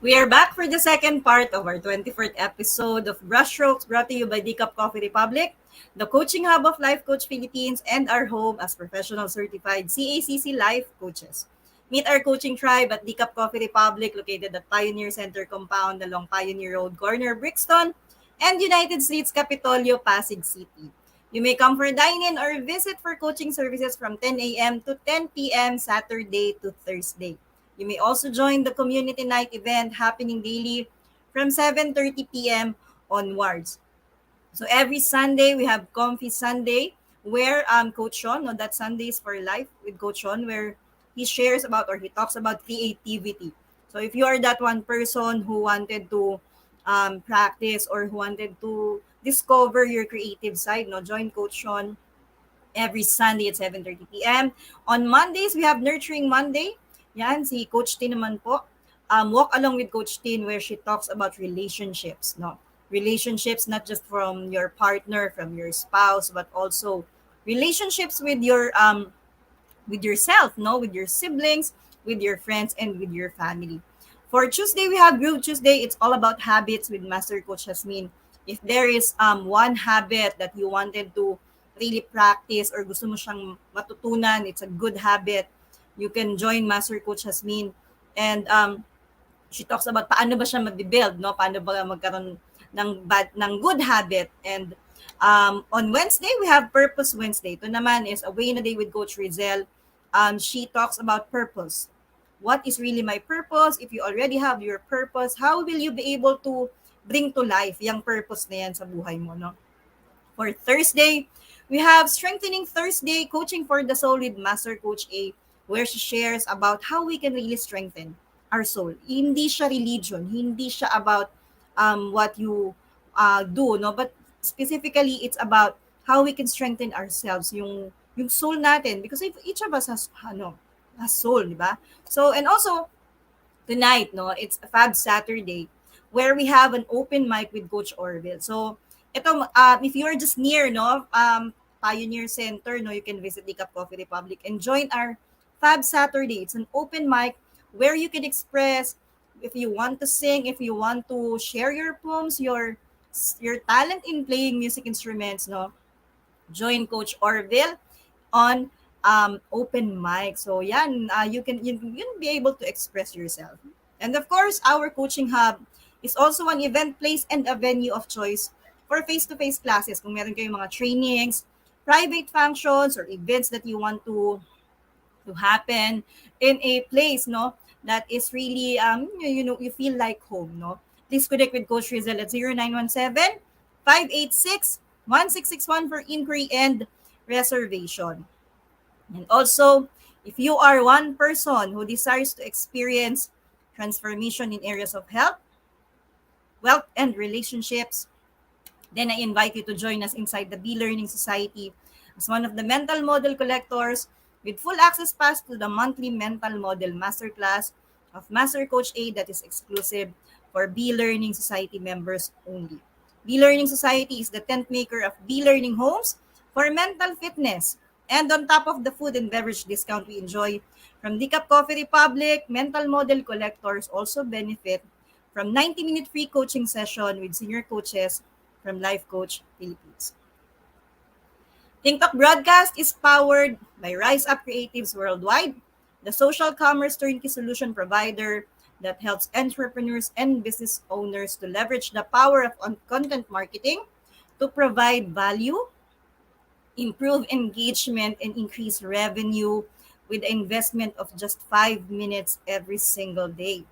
We are back for the second part of our 24th episode of Brushstrokes, brought to you by Decaf Coffee Republic, the coaching hub of Life Coach Philippines, and our home as professional certified CACC Life Coaches. Meet our coaching tribe at Decaf Coffee Republic, located at Pioneer Center Compound along Pioneer Road, corner Brixton. and United States Capitolio, Pasig City. You may come for dine-in or visit for coaching services from 10 a.m. to 10 p.m. Saturday to Thursday. You may also join the community night event happening daily from 7:30 p.m. onwards. So every Sunday we have Comfy Sunday where Coach Sean, no, that Sundays for Life with Coach Sean, where he shares about or he talks about creativity. So if you are that one person who wanted to practice or who wanted to discover your creative side, no, join Coach Sean every Sunday at 7:30 p.m. On Mondays, we have Nurturing Monday. Yan, si Coach Tin naman po. Walk Along with Coach Tin where she talks about relationships, no? Relationships not just from your partner, from your spouse, but also relationships with yourself, no, with your siblings, with your friends, and with your family. For Tuesday, we have Groove Tuesday. It's all about habits with Master Coach Jasmine. If there is one habit that you wanted to really practice or gusto mo siyang matutunan, it's a good habit, you can join Master Coach Jasmine. And she talks about paano ba siya mabibuild, no? Paano ba magkaroon ng good habit. And on Wednesday, we have Purpose Wednesday. Ito naman is a way na day with Coach Rizel. She talks about purpose. What is really my purpose? If you already have your purpose, how will you be able to bring to life yung purpose na yan sa buhay mo, no? For Thursday, we have Strengthening Thursday, Coaching for the Soul with Master Coach A, where she shares about how we can really strengthen our soul. Hindi siya religion, hindi siya about what you do, no? But specifically, it's about how we can strengthen ourselves, yung soul natin. Because if each of us has soul, di ba? So, and also, tonight, no, it's a Fab Saturday where we have an open mic with Coach Orville. So, ito, if you're just near, no, Pioneer Center, no, you can visit the Cup Coffee Republic and join our Fab Saturday. It's an open mic where you can express if you want to sing, if you want to share your poems, your talent in playing music instruments, no, join Coach Orville on open mic. So yan, you can be able to express yourself. And of course, our coaching hub is also an event place and a venue of choice for face-to-face classes. Kung meron kayong mga trainings, private functions, or events that you want to happen in a place, no, that is really you feel like home, no. Please connect with Coach Rizel at 0917-586-1661 for inquiry and reservation. And also, if you are one person who desires to experience transformation in areas of health, wealth, and relationships, then I invite you to join us inside the Be Learning Society as one of the mental model collectors with full access pass to the monthly mental model masterclass of Master Coach A that is exclusive for Be Learning Society members only. Be Learning Society is the tent maker of Be Learning Homes for mental fitness. And on top of the food and beverage discount we enjoy from the Cup Coffee Republic, mental model collectors also benefit from 90-minute free coaching session with senior coaches from Life Coach Philippines. TikTok broadcast is powered by Rise Up Creatives Worldwide, the social commerce turnkey solution provider that helps entrepreneurs and business owners to leverage the power of content marketing to provide value, improve engagement, and increase revenue with the investment of just 5 minutes every single day.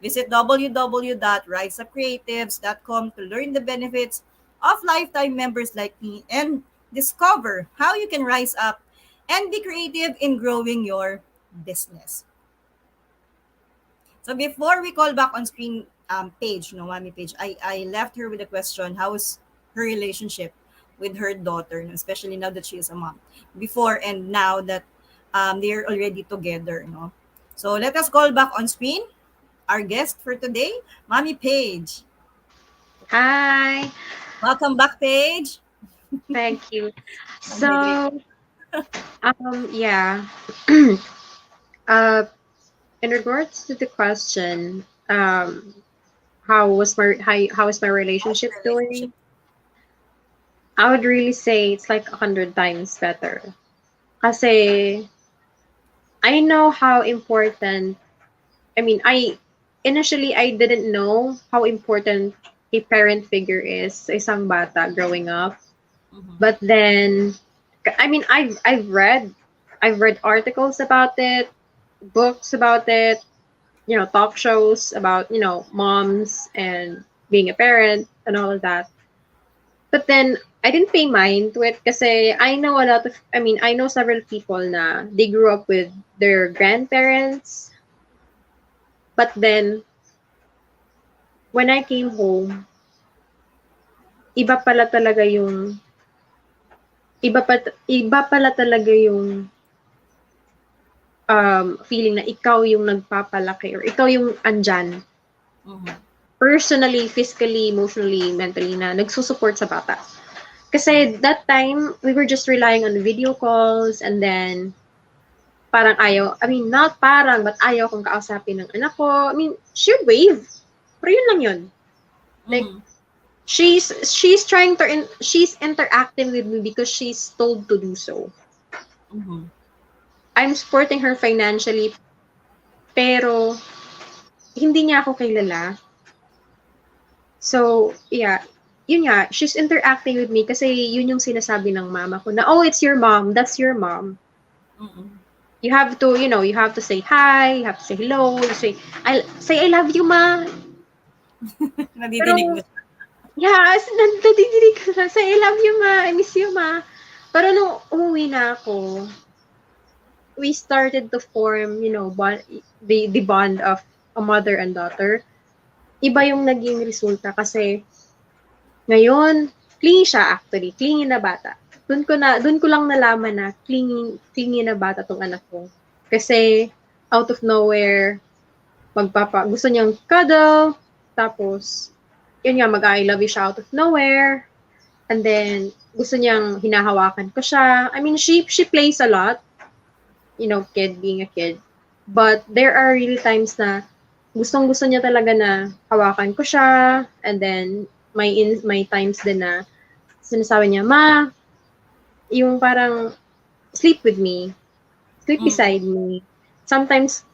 Visit www.riseupcreatives.com to learn the benefits of lifetime members like me and discover how you can rise up and be creative in growing your business. So before we call back on screen Paige, no, Mami Paige, I left her with a question, how is her relationship with her daughter, no, especially now that she is a mom, before and now that they're already together, no? So let us call back on screen our guest for today, Mami Paige. Hi. Welcome back, Paige. Thank you. Okay, So, yeah. uh, in regards to the question, how is my relationship relationship. doing? I would really say it's like 100 times better. Kasi I know how important. I mean, I initially I didn't know how important a parent figure is sa isang bata growing up. Mhm. But then, I mean, I've read articles about it, books about it, talk shows about, moms and being a parent and all of that. But then I didn't pay mind to it kasi I know several people na they grew up with their grandparents. But then when I came home, iba pala talaga yung iba pala talaga yung feeling na ikaw yung nagpapalaki or ikaw yung andyan Mhm. personally, physically, emotionally, mentally na nagsusupport sa bata. Kasi that time, we were just relying on video calls and then parang not parang, but ayaw kong kausapin ng anak ko. I mean, she would wave. Pero yun lang yun. Like, Mhm. she's interacting with me because she's told to do so. Mhm. I'm supporting her financially, pero hindi niya ako kilala. So, yeah, yun nga, she's interacting with me kasi yun yung sinasabi ng mama ko na, oh, it's your mom, that's your mom. Mhm. You have to, you have to say hi, you have to say hello, you say I love you, ma. Nadidinig mo Pero, siya. yeah, nadidinig ko na, say I love you, ma, I miss you, ma. Pero nung umuwi na ako, we started to form, the bond of a mother and daughter. Iba yung naging resulta kasi ngayon, clingy siya actually, clingy na bata. Doon ko lang nalaman na clingy na bata tong anak ko. Kasi out of nowhere, gusto niyang cuddle, tapos yun nga, mag-I love you siya out of nowhere. And then, gusto niyang hinahawakan ko siya. I mean, she plays a lot, kid being a kid. But there are really times na gustong-gusto niya talaga na hawakan ko siya. And then, may times din na sinasabi niya, ma, yung parang sleep with me, sleep Mhm. beside me. Sometimes,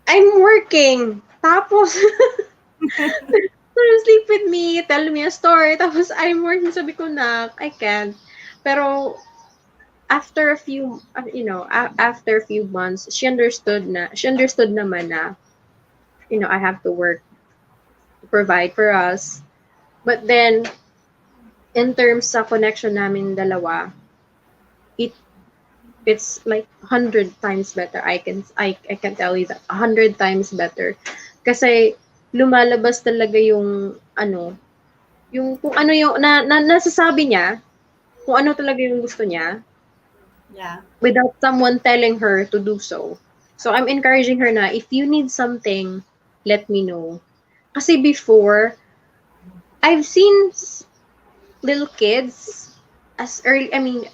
I'm working. Tapos, sleep with me, tell me a story. Tapos, I'm working. Sabi ko na, I can't. Pero, after a few, after a few months, she understood naman na, I have to work to provide for us. But then, in terms sa connection namin dalawa, it it's like 100 times better. I can tell you that 100 times better. Kasi lumalabas talaga yung kung ano yung nasasabi niya, kung ano talaga yung gusto niya Yeah. without someone telling her to do so. So I'm encouraging her na if you need something, let me know. Kasi before, I've seen little kids as early,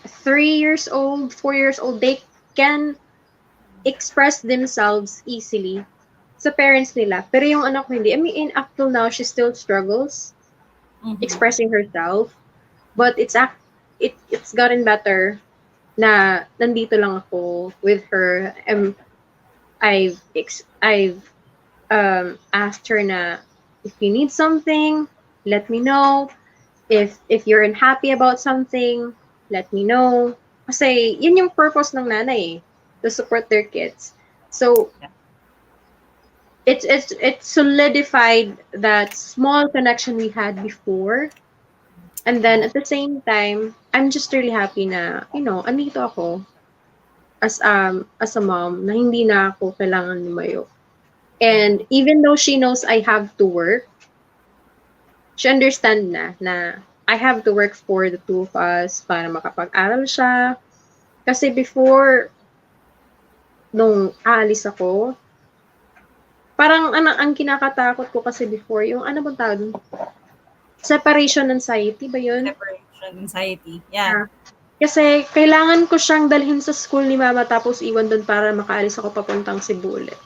3 years old, 4 years old, they can express themselves easily sa parents nila. Pero yung anak ko hindi. I mean, up till now, she still struggles Mhm. expressing herself. But it's gotten better na nandito lang ako with her. I've asked her na if you need something, let me know. If you're unhappy about something, let me know. Kasi yun yung purpose ng nanay to support their kids. So it's solidified that small connection we had before. And then at the same time, I'm just really happy na, andito ako as a mom na hindi na ako kailangan lumayo. And even though she knows I have to work, she understand na I have to work for the two of us para makapag-aral siya. Kasi before, nung aalis ako, parang ang kinakatakot ko kasi before, yung ano bang tawag dun? Separation anxiety ba yun? Separation anxiety. Yeah. Kasi kailangan ko siyang dalhin sa school ni mama tapos iwan doon para makaalis ako papuntang Cebu ulit.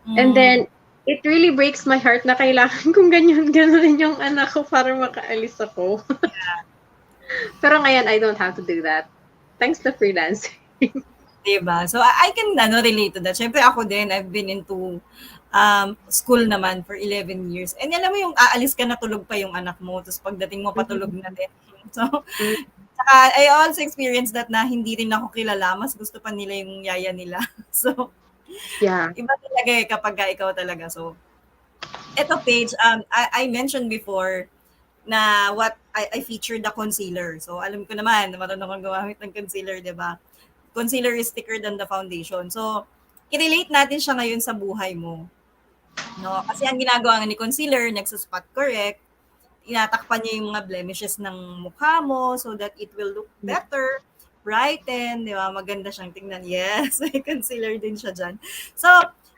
And then, it really breaks my heart na kailangan kong ganyan rin yung anak ko para makaalis ako. Pero ngayon, I don't have to do that. Thanks to freelancing. Diba? So, I can relate to that. Siyempre ako din, I've been into school naman for 11 years. And alam mo yung aalis ka na tulog pa yung anak mo, tapos pagdating mo patulog na din. So, saka I also experienced that na hindi rin ako kilala, mas gusto pa nila yung yaya nila. So, Yeah. iba talaga kapag ikaw talaga. So, eto Paige, I mentioned before na what I featured the concealer. So, alam ko naman, marunong akong gumamit ng concealer, di ba? Concealer is thicker than the foundation. So, i-relate natin siya ngayon sa buhay mo. No? Kasi ang ginagawa nga ni concealer, nagsa-spot correct, tinatakpan niya yung mga blemishes ng mukha mo so that it will look better, brighten, di ba? Maganda siyang tingnan. Yes, may concealer din siya dyan. So,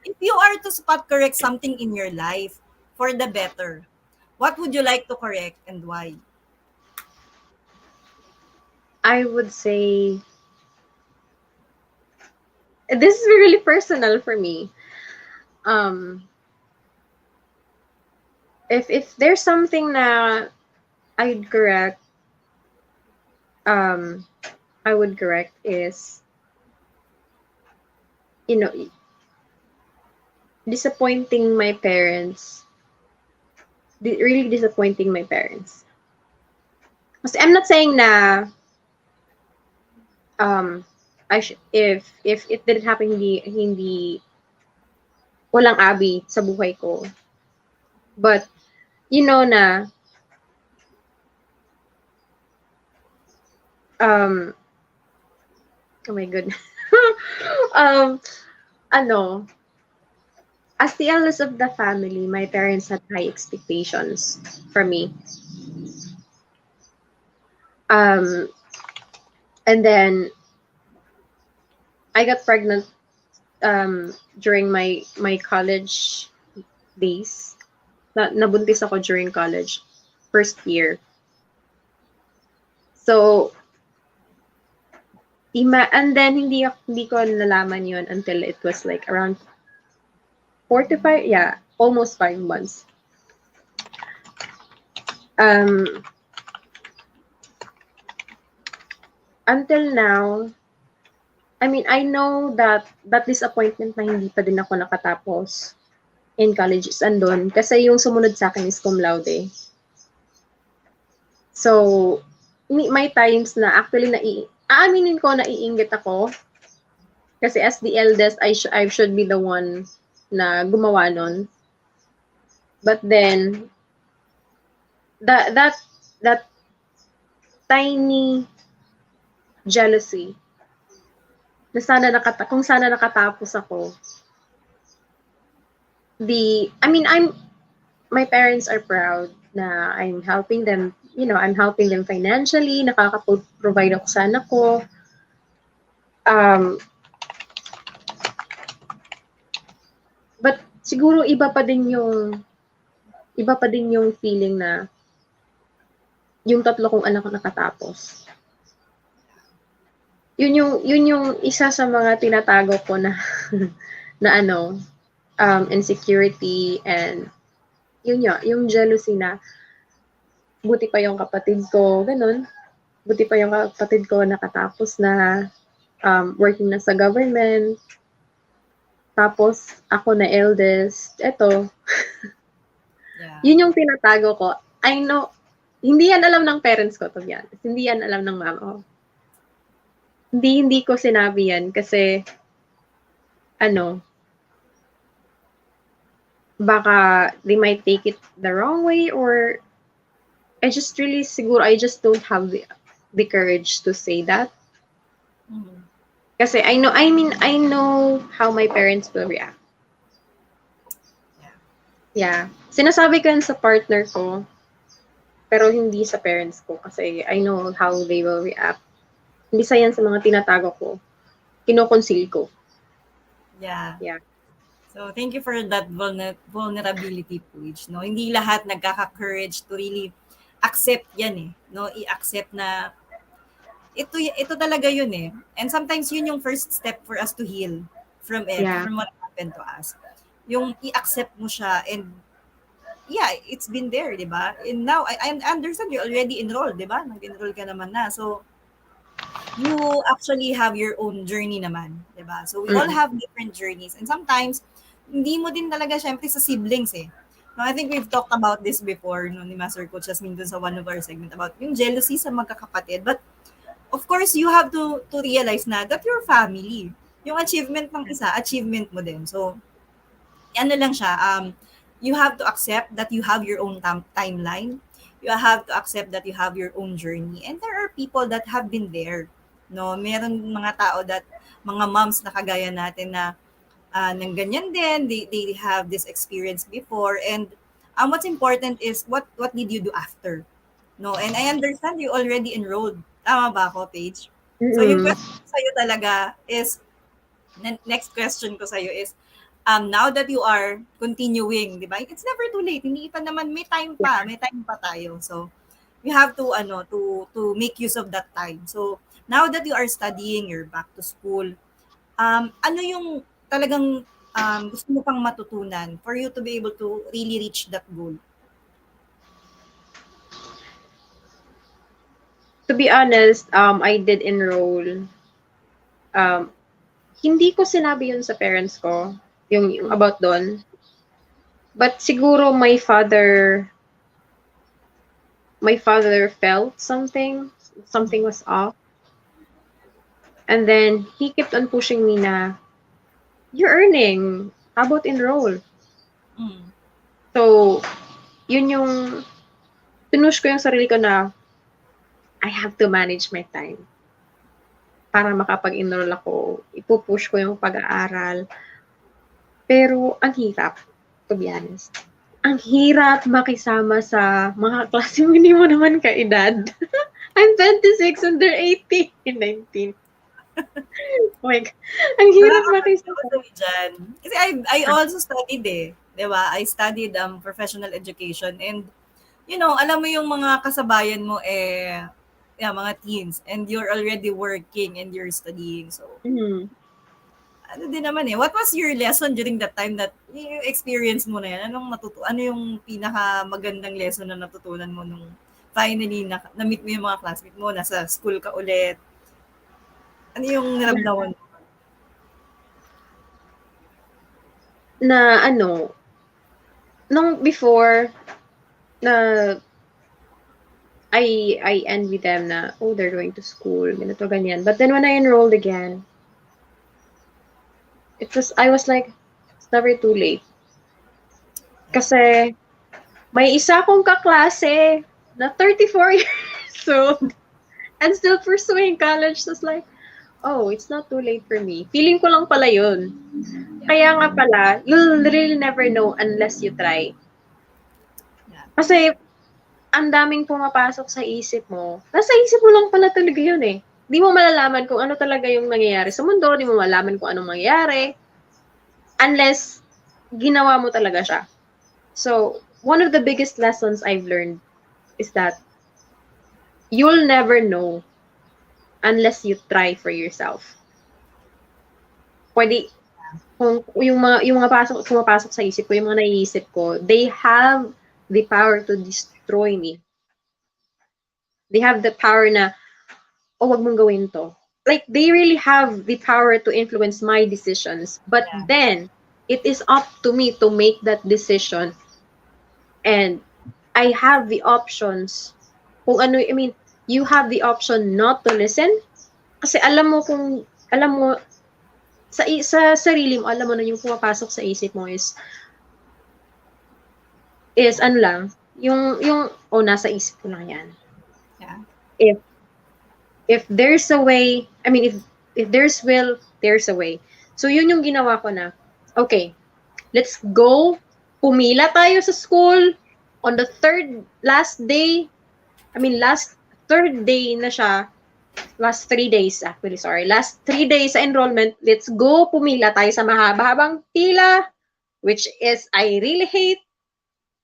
if you are to spot correct something in your life for the better, what would you like to correct and why? I would say this is really personal for me. If there's something na I'd correct, I would correct is, you know, disappointing my parents. Really disappointing my parents. Kasi I'm not saying na if it didn't happen, hindi walang abi sa buhay ko. But you know na oh my goodness. Ano, as the eldest of the family, my parents had high expectations for me. And then I got pregnant during my college days. Nabuntis ako during college, first year. So, and then hindi ko nalaman yun until it was like around 4 to 5, yeah, almost 5 months. Until now, I mean, I know that disappointment na hindi pa din ako nakatapos in college is andun. Kasi yung sumunod sa akin is cum laude. So, may times na actually aaminin ko naiinggit ako. Kasi as the eldest, I should be the one na gumawa nun. But then, that tiny jealousy na kung sana nakatapos ako. My parents are proud na I'm helping them, I'm helping them financially, nakaka-provide ako sa anak ko. But siguro iba pa din yung feeling na yung tatlo kong anak nakatapos. Yun yung isa sa mga tinatago ko na na insecurity, and yung jealousy na buti pa yung kapatid ko, ganun. Buti pa yung kapatid ko nakatapos na, working na sa government. Tapos ako na eldest, eto. Yeah. Yun yung tinatago ko. I know, hindi yan alam ng parents ko, to be honest. Hindi yan alam ng mama ko. Hindi ko sinabi yan kasi baka they might take it the wrong way, or I just don't have the courage to say that. Mm-hmm. Kasi I know how my parents will react. Yeah. Sinasabi ko yan sa partner ko, pero hindi sa parents ko kasi I know how they will react. Hindi sa yan sa mga tinatago ko. Kinoconceal ko. Yeah. Yeah. So, thank you for that vulnerability, Paige. No? Hindi lahat nagkaka-courage to really accept yan eh. No? I-accept na ito talaga yun eh. And sometimes yun yung first step for us to heal from what happened to us. Yung i-accept mo siya, and yeah, it's been there, di ba? And now, I understand you already enrolled, di ba? Nag-enroll ka naman na. So, you actually have your own journey naman, di ba? So, we all have different journeys. And sometimes, hindi mo din talaga syempre sa siblings eh. No, I think we've talked about this before no, ni Master Coach Jasmine dun sa one of our segment about yung jealousy sa magkakapatid. But of course, you have to realize na that your family. Yung achievement ng isa, achievement mo din. So, ano lang siya, you have to accept that you have your own timeline. You have to accept that you have your own journey. And there are people that have been there. No, meron mga tao that mga moms na kagaya natin na nang ganyan din, they have this experience before and what's important is what did you do after? No, and I understand you already enrolled. Tama ba ako, Paige? So yung Mm-mm. question ko sa'yo talaga is, next question ko sa'yo is, now that you are continuing, di ba? It's never too late. Hindi pa naman, may time pa tayo. So, you have to, to make use of that time. So, now that you are studying, you're back to school, ano yung talagang gusto mo pang matutunan for you to be able to really reach that goal? To be honest, I did enroll. Hindi ko sinabi yun sa parents ko, yung about doon. But siguro my father felt something was off. And then he kept on pushing me na, you're earning, how about enroll? Mm. So, yun yung, pinush ko yung sarili ko na, I have to manage my time. Para makapag-enroll ako, ipupush ko yung pag-aaral. Pero, ang hirap, to be honest. Ang hirap makisama sa mga klase mo, hindi mo naman ka-edad. I'm 26 and they're 18 and 19. Oh my God. Ang hirap makisama. Dyan. Kasi I also studied di ba? I studied professional education and you know, alam mo yung mga kasabayan mo mga teens and you're already working and you're studying. So, ano din naman what was your lesson during that time that yung experience mo na yan? Ano yung pinaka magandang lesson na natutunan mo nung finally na-meet mo yung mga classmates mo, nasa school ka ulit? Ano yung naramdaman mo? Na ano, nung before, na I envy them na, oh, they're going to school, ganito, ganyan. But then when I enrolled again, I was like, it's never too late. Kasi, may isa akong kaklase na 34 years old and still pursuing college. So it's like, oh, it's not too late for me. Feeling ko lang pala yun. Kaya nga pala, you'll really never know unless you try. Kasi, ang daming pumapasok sa isip mo. Nasa isip mo lang pala talaga yun eh. Di mo malalaman kung ano talaga yung nangyayari sa mundo. Di mo malalaman kung anong mangyayari. Unless, ginawa mo talaga siya. So, one of the biggest lessons I've learned is that you'll never know unless you try for yourself. Pwede, kung yung mga pumapasok sa isip ko, yung mga naiisip ko, they have the power to destroy me. They have the power na, oh, wag mong gawin to. Like, they really have the power to influence my decisions. But then, it is up to me to make that decision. And I have the options. You have the option not to listen. Kasi alam mo, sa sarili mo, alam mo na yung pumapasok sa isip mo is ano lang, nasa isip ko lang yan. Yeah. If there's a way, if there's will, there's a way. So yun yung ginawa ko na, okay, let's go, pumila tayo sa school, on the last third day na siya, last 3 days actually, last 3 days sa enrollment, let's go, pumila tayo sa mahaba-habang pila, which is, I really hate.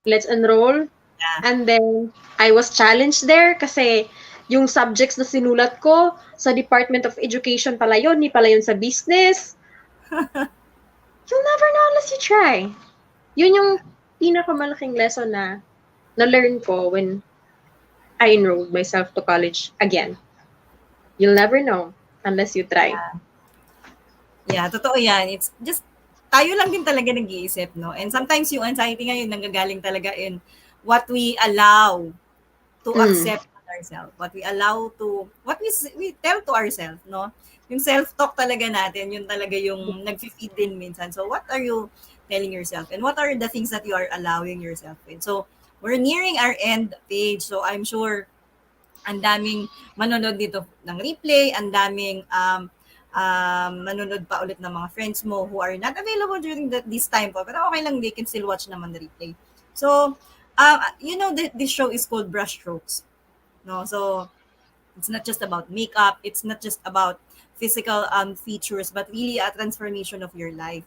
Let's enroll. Yeah. And then, I was challenged there kasi yung subjects na sinulat ko sa Department of Education pala yun, hindi pala yun sa business. You'll never know unless you try. Yun yung pinakamalaking lesson na learn ko when I enrolled myself to college again. You'll never know unless you try. Yeah, totoo yan. It's just tayo lang din talaga nag-iisip, no? And sometimes yung anxiety ngayon nanggagaling talaga in what we allow to Mm. accept ourselves, what we allow to, what we tell to ourselves, no? Yung self-talk talaga natin, yun talaga yung nag-feed din minsan. So what are you telling yourself? And what are the things that you are allowing yourself with? So we're nearing our end page. So I'm sure ang daming manonood dito ng replay, ang daming manonood pa ulit ng mga friends mo who are not available during this time po. Pero okay lang, they can still watch naman the replay. So, this show is called Brushstrokes. No? So, it's not just about makeup. It's not just about physical features, but really a transformation of your life.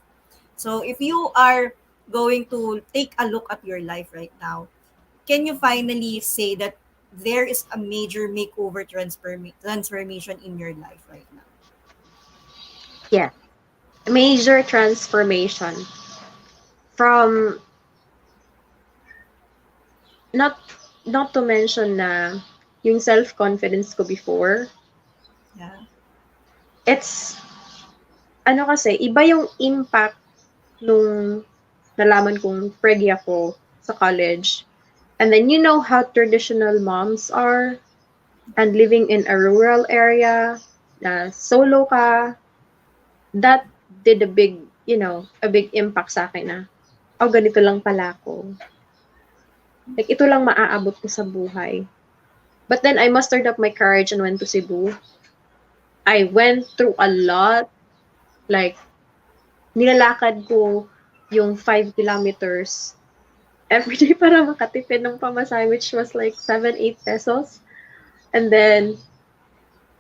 So, if you are going to take a look at your life right now, can you finally say that there is a major makeover transformation in your life right now? Yeah. Major transformation from not not to mention na yung self-confidence ko before, Yeah. it's ano kasi, iba yung impact nung nalaman kong preggy ako sa college. And then you know how traditional moms are and living in a rural area, na solo ka, that did a big impact sa akin na, oh, ganito lang pala ako. Like, ito lang maaabot ko sa buhay. But then I mustered up my courage and went to Cebu. I went through a lot. Like, nilalakad ko yung 5 kilometers every day para makatipid ng pamasahe, which was like 7-8 pesos. And then,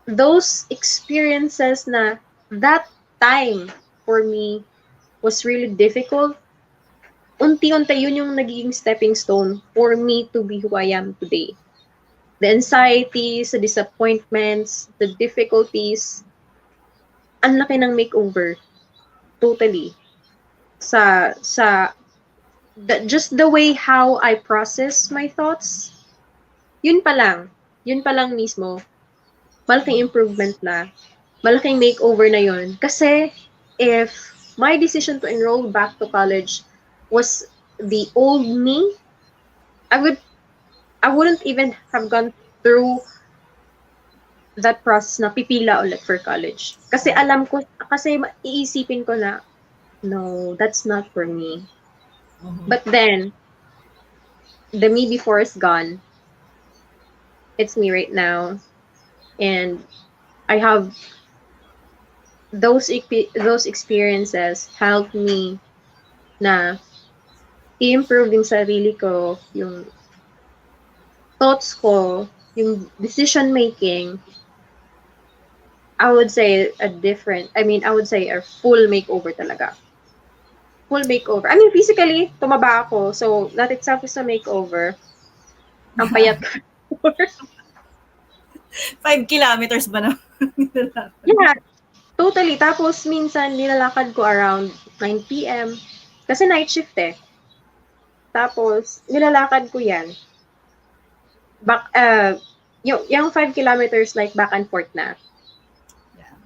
those experiences na that time for me was really difficult. Unti-unti yun yung nagiging stepping stone for me to be who I am today. The anxieties, the disappointments, the difficulties, ang laki ng makeover. Totally. Just the way how I process my thoughts, yun pa lang. Yun pa lang mismo. Malaking improvement na. Malaking makeover na yun. Kasi if my decision to enroll back to college was the old me, I wouldn't even have gone through that process na pipila ulit for college. Kasi iisipin ko na, no, that's not for me. Mhm. But then, the me before is gone. It's me right now. And I have those experiences helped me na i-improve yung sarili ko, yung thoughts ko, yung decision making. I would say I would say a full makeover talaga. Full makeover. I mean, physically, tumaba ako. So, that itself is a makeover. Ang payat ko. 5 kilometers ba na? Yeah, totally. Tapos, minsan, nilalakad ko around 9 p.m. Kasi night shift eh. Tapos, nilalakad ko yan. Yung 5 kilometers, like, back and forth na. Yeah.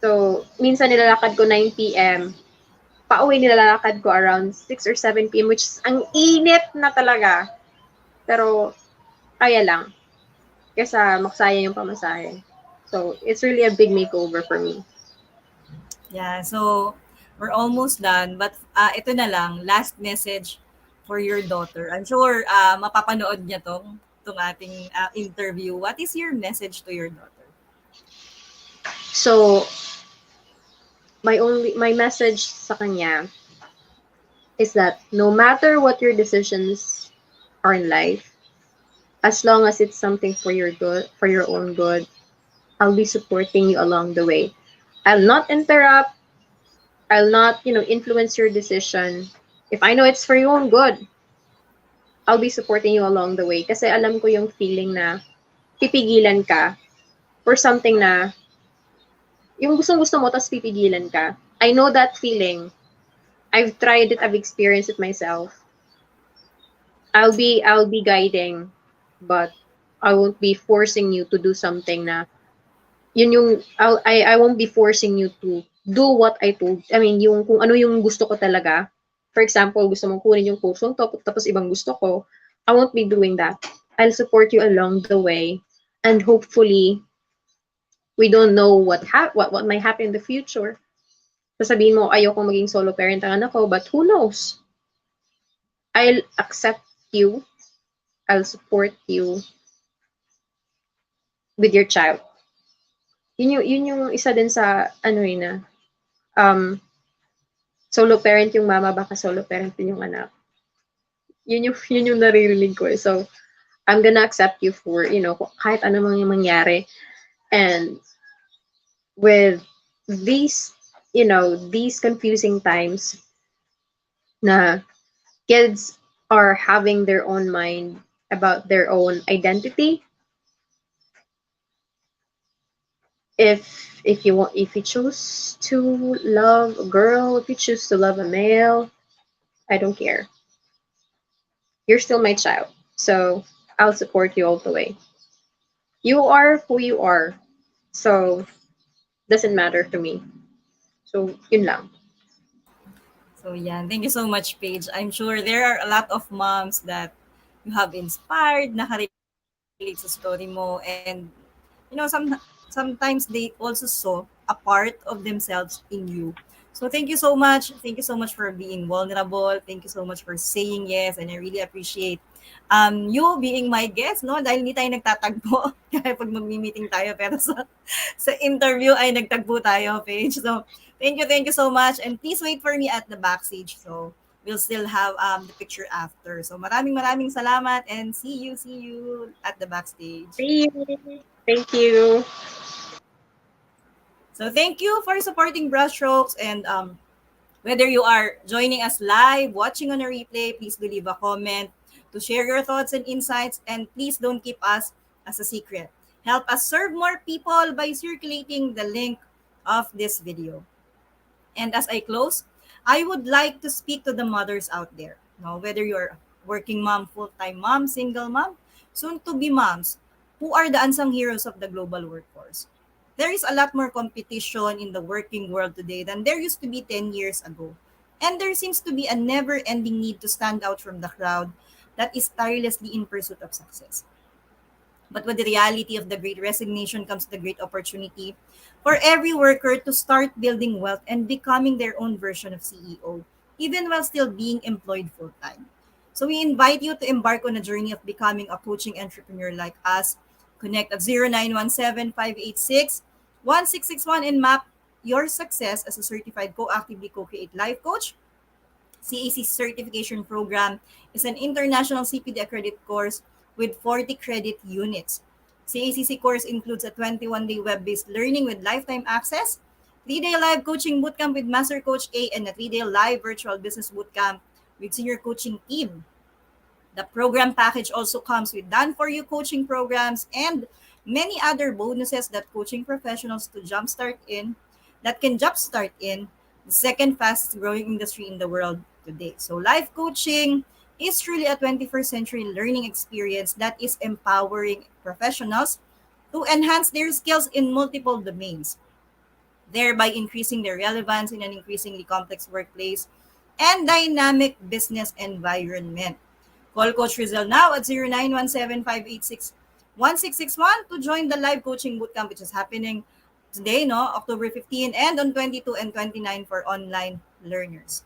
So, minsan nilalakad ko 9 p.m. Pauwi nilalakad ko around 6 or 7 p.m. which is ang init na talaga. Pero, kaya lang. Kesa maksaya yung pamasahe. So, it's really a big makeover for me. Yeah, so we're almost done. But ito na lang, last message for your daughter. I'm sure mapapanood niya tong ating interview. What is your message to your daughter? So, my message sa kanya is that no matter what your decisions are in life, as long as it's something for your good, for your own good, I'll be supporting you along the way. I'll not interrupt. I'll not, influence your decision. If I know it's for your own good, I'll be supporting you along the way. Kasi alam ko yung feeling na pipigilan ka for something na yung gustong-gusto mo, tapos pipigilan ka. I know that feeling. I've tried it. I've experienced it myself. I'll be guiding, but I won't be forcing you to do something na yun yung I won't be forcing you to do what I told. I mean, yung kung ano yung gusto ko talaga. For example, gusto mong kunin yung coach tapos ibang gusto ko, I won't be doing that. I'll support you along the way, and hopefully we don't know what might happen in the future. Sasabihin mo ayoko maging solo parent ang anak ko, but who knows? I'll accept you. I'll support you with your child. Yun yung isa din sa ano na um solo parent yung mama, baka solo parent din yung anak. Yun yung naririnig ko. So I'm gonna accept you for, kahit ano mang yung mangyari. And with these, these confusing times na kids are having their own mind about their own identity. If you choose to love a girl, if you choose to love a male, I don't care. You're still my child. So I'll support you all the way. You are who you are. So doesn't matter to me. So yun lang. So yeah, thank you so much, Paige. I'm sure there are a lot of moms that you have inspired, nakarelate sa story mo, and sometimes they also saw a part of themselves in you. So thank you so much. Thank you so much for being vulnerable. Thank you so much for saying yes, and I really appreciate you being my guest, no? Dahil hindi tayo nagtatagpo kaya pag magmi-meeting tayo, pero sa interview ay nagtagpo tayo, Paige. So thank you so much, and please wait for me at the backstage. So we'll still have the picture after. So maraming salamat, and see you at the backstage. See you. Thank you. So thank you for supporting Brushstrokes, and whether you are joining us live, watching on a replay, please do leave a comment to share your thoughts and insights, and please don't keep us as a secret. Help us serve more people by circulating the link of this video. And as I close, I would like to speak to the mothers out there. Now, whether you're working mom, full-time mom, single mom, soon-to-be moms, who are the unsung heroes of the global workforce. There is a lot more competition in the working world today than there used to be 10 years ago. And there seems to be a never-ending need to stand out from the crowd that is tirelessly in pursuit of success. But with the reality of the great resignation comes the great opportunity for every worker to start building wealth and becoming their own version of CEO, even while still being employed full time. So we invite you to embark on a journey of becoming a coaching entrepreneur like us. Connect at 0917-586-1661 and map your success as a certified co-actively co-create life coach. CAC certification program is an international CPD accredited course with 40 credit units. CACC course includes a 21-day web-based learning with lifetime access, 3-day live coaching bootcamp with Master Coach A, and a 3-day live virtual business bootcamp with senior coaching team. The program package also comes with done-for-you coaching programs and many other bonuses that coaching professionals can jumpstart in the second fastest growing industry in the world today. So life coaching is truly a 21st century learning experience that is empowering professionals to enhance their skills in multiple domains, thereby increasing their relevance in an increasingly complex workplace and dynamic business environment. Call Coach Rizal now at 0917-586-1661 to join the live coaching bootcamp, which is happening today, October 15, and on 22 and 29 for online learners.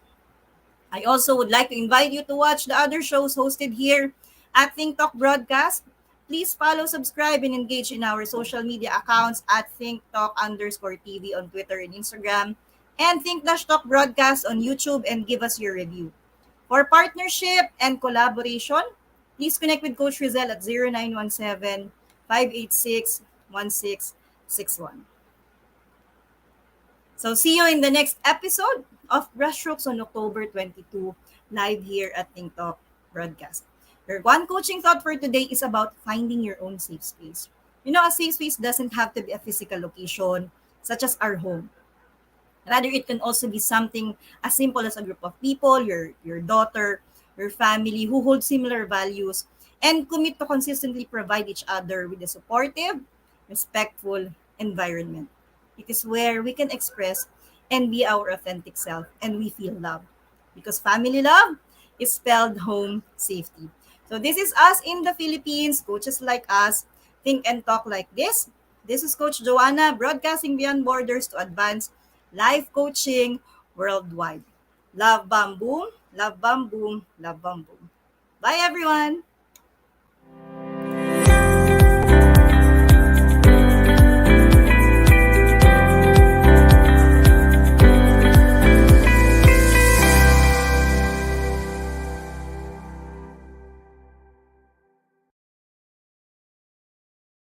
I also would like to invite you to watch the other shows hosted here at Think Talk Broadcast. Please follow, subscribe, and engage in our social media accounts at ThinkTalk_TV on Twitter and Instagram, and Think-Talk Broadcast on YouTube, and give us your review. For partnership and collaboration, please connect with Coach Rizal at 0917-586-1661. So see you in the next episode of Brushstrokes on October 22, live here at Think Talk Broadcast. Your one coaching thought for today is about finding your own safe space. A safe space doesn't have to be a physical location, such as our home. Rather, it can also be something as simple as a group of people, your daughter, your family who hold similar values and commit to consistently provide each other with a supportive, respectful environment. It is where we can express and be our authentic self, and we feel love. Because family love is spelled home safety. So this is us in the Philippines, coaches like us, think and talk like this. This is Coach Joanna, broadcasting beyond borders to advance life coaching worldwide. Love bam boom, love bam boom, love bam boom. Bye everyone!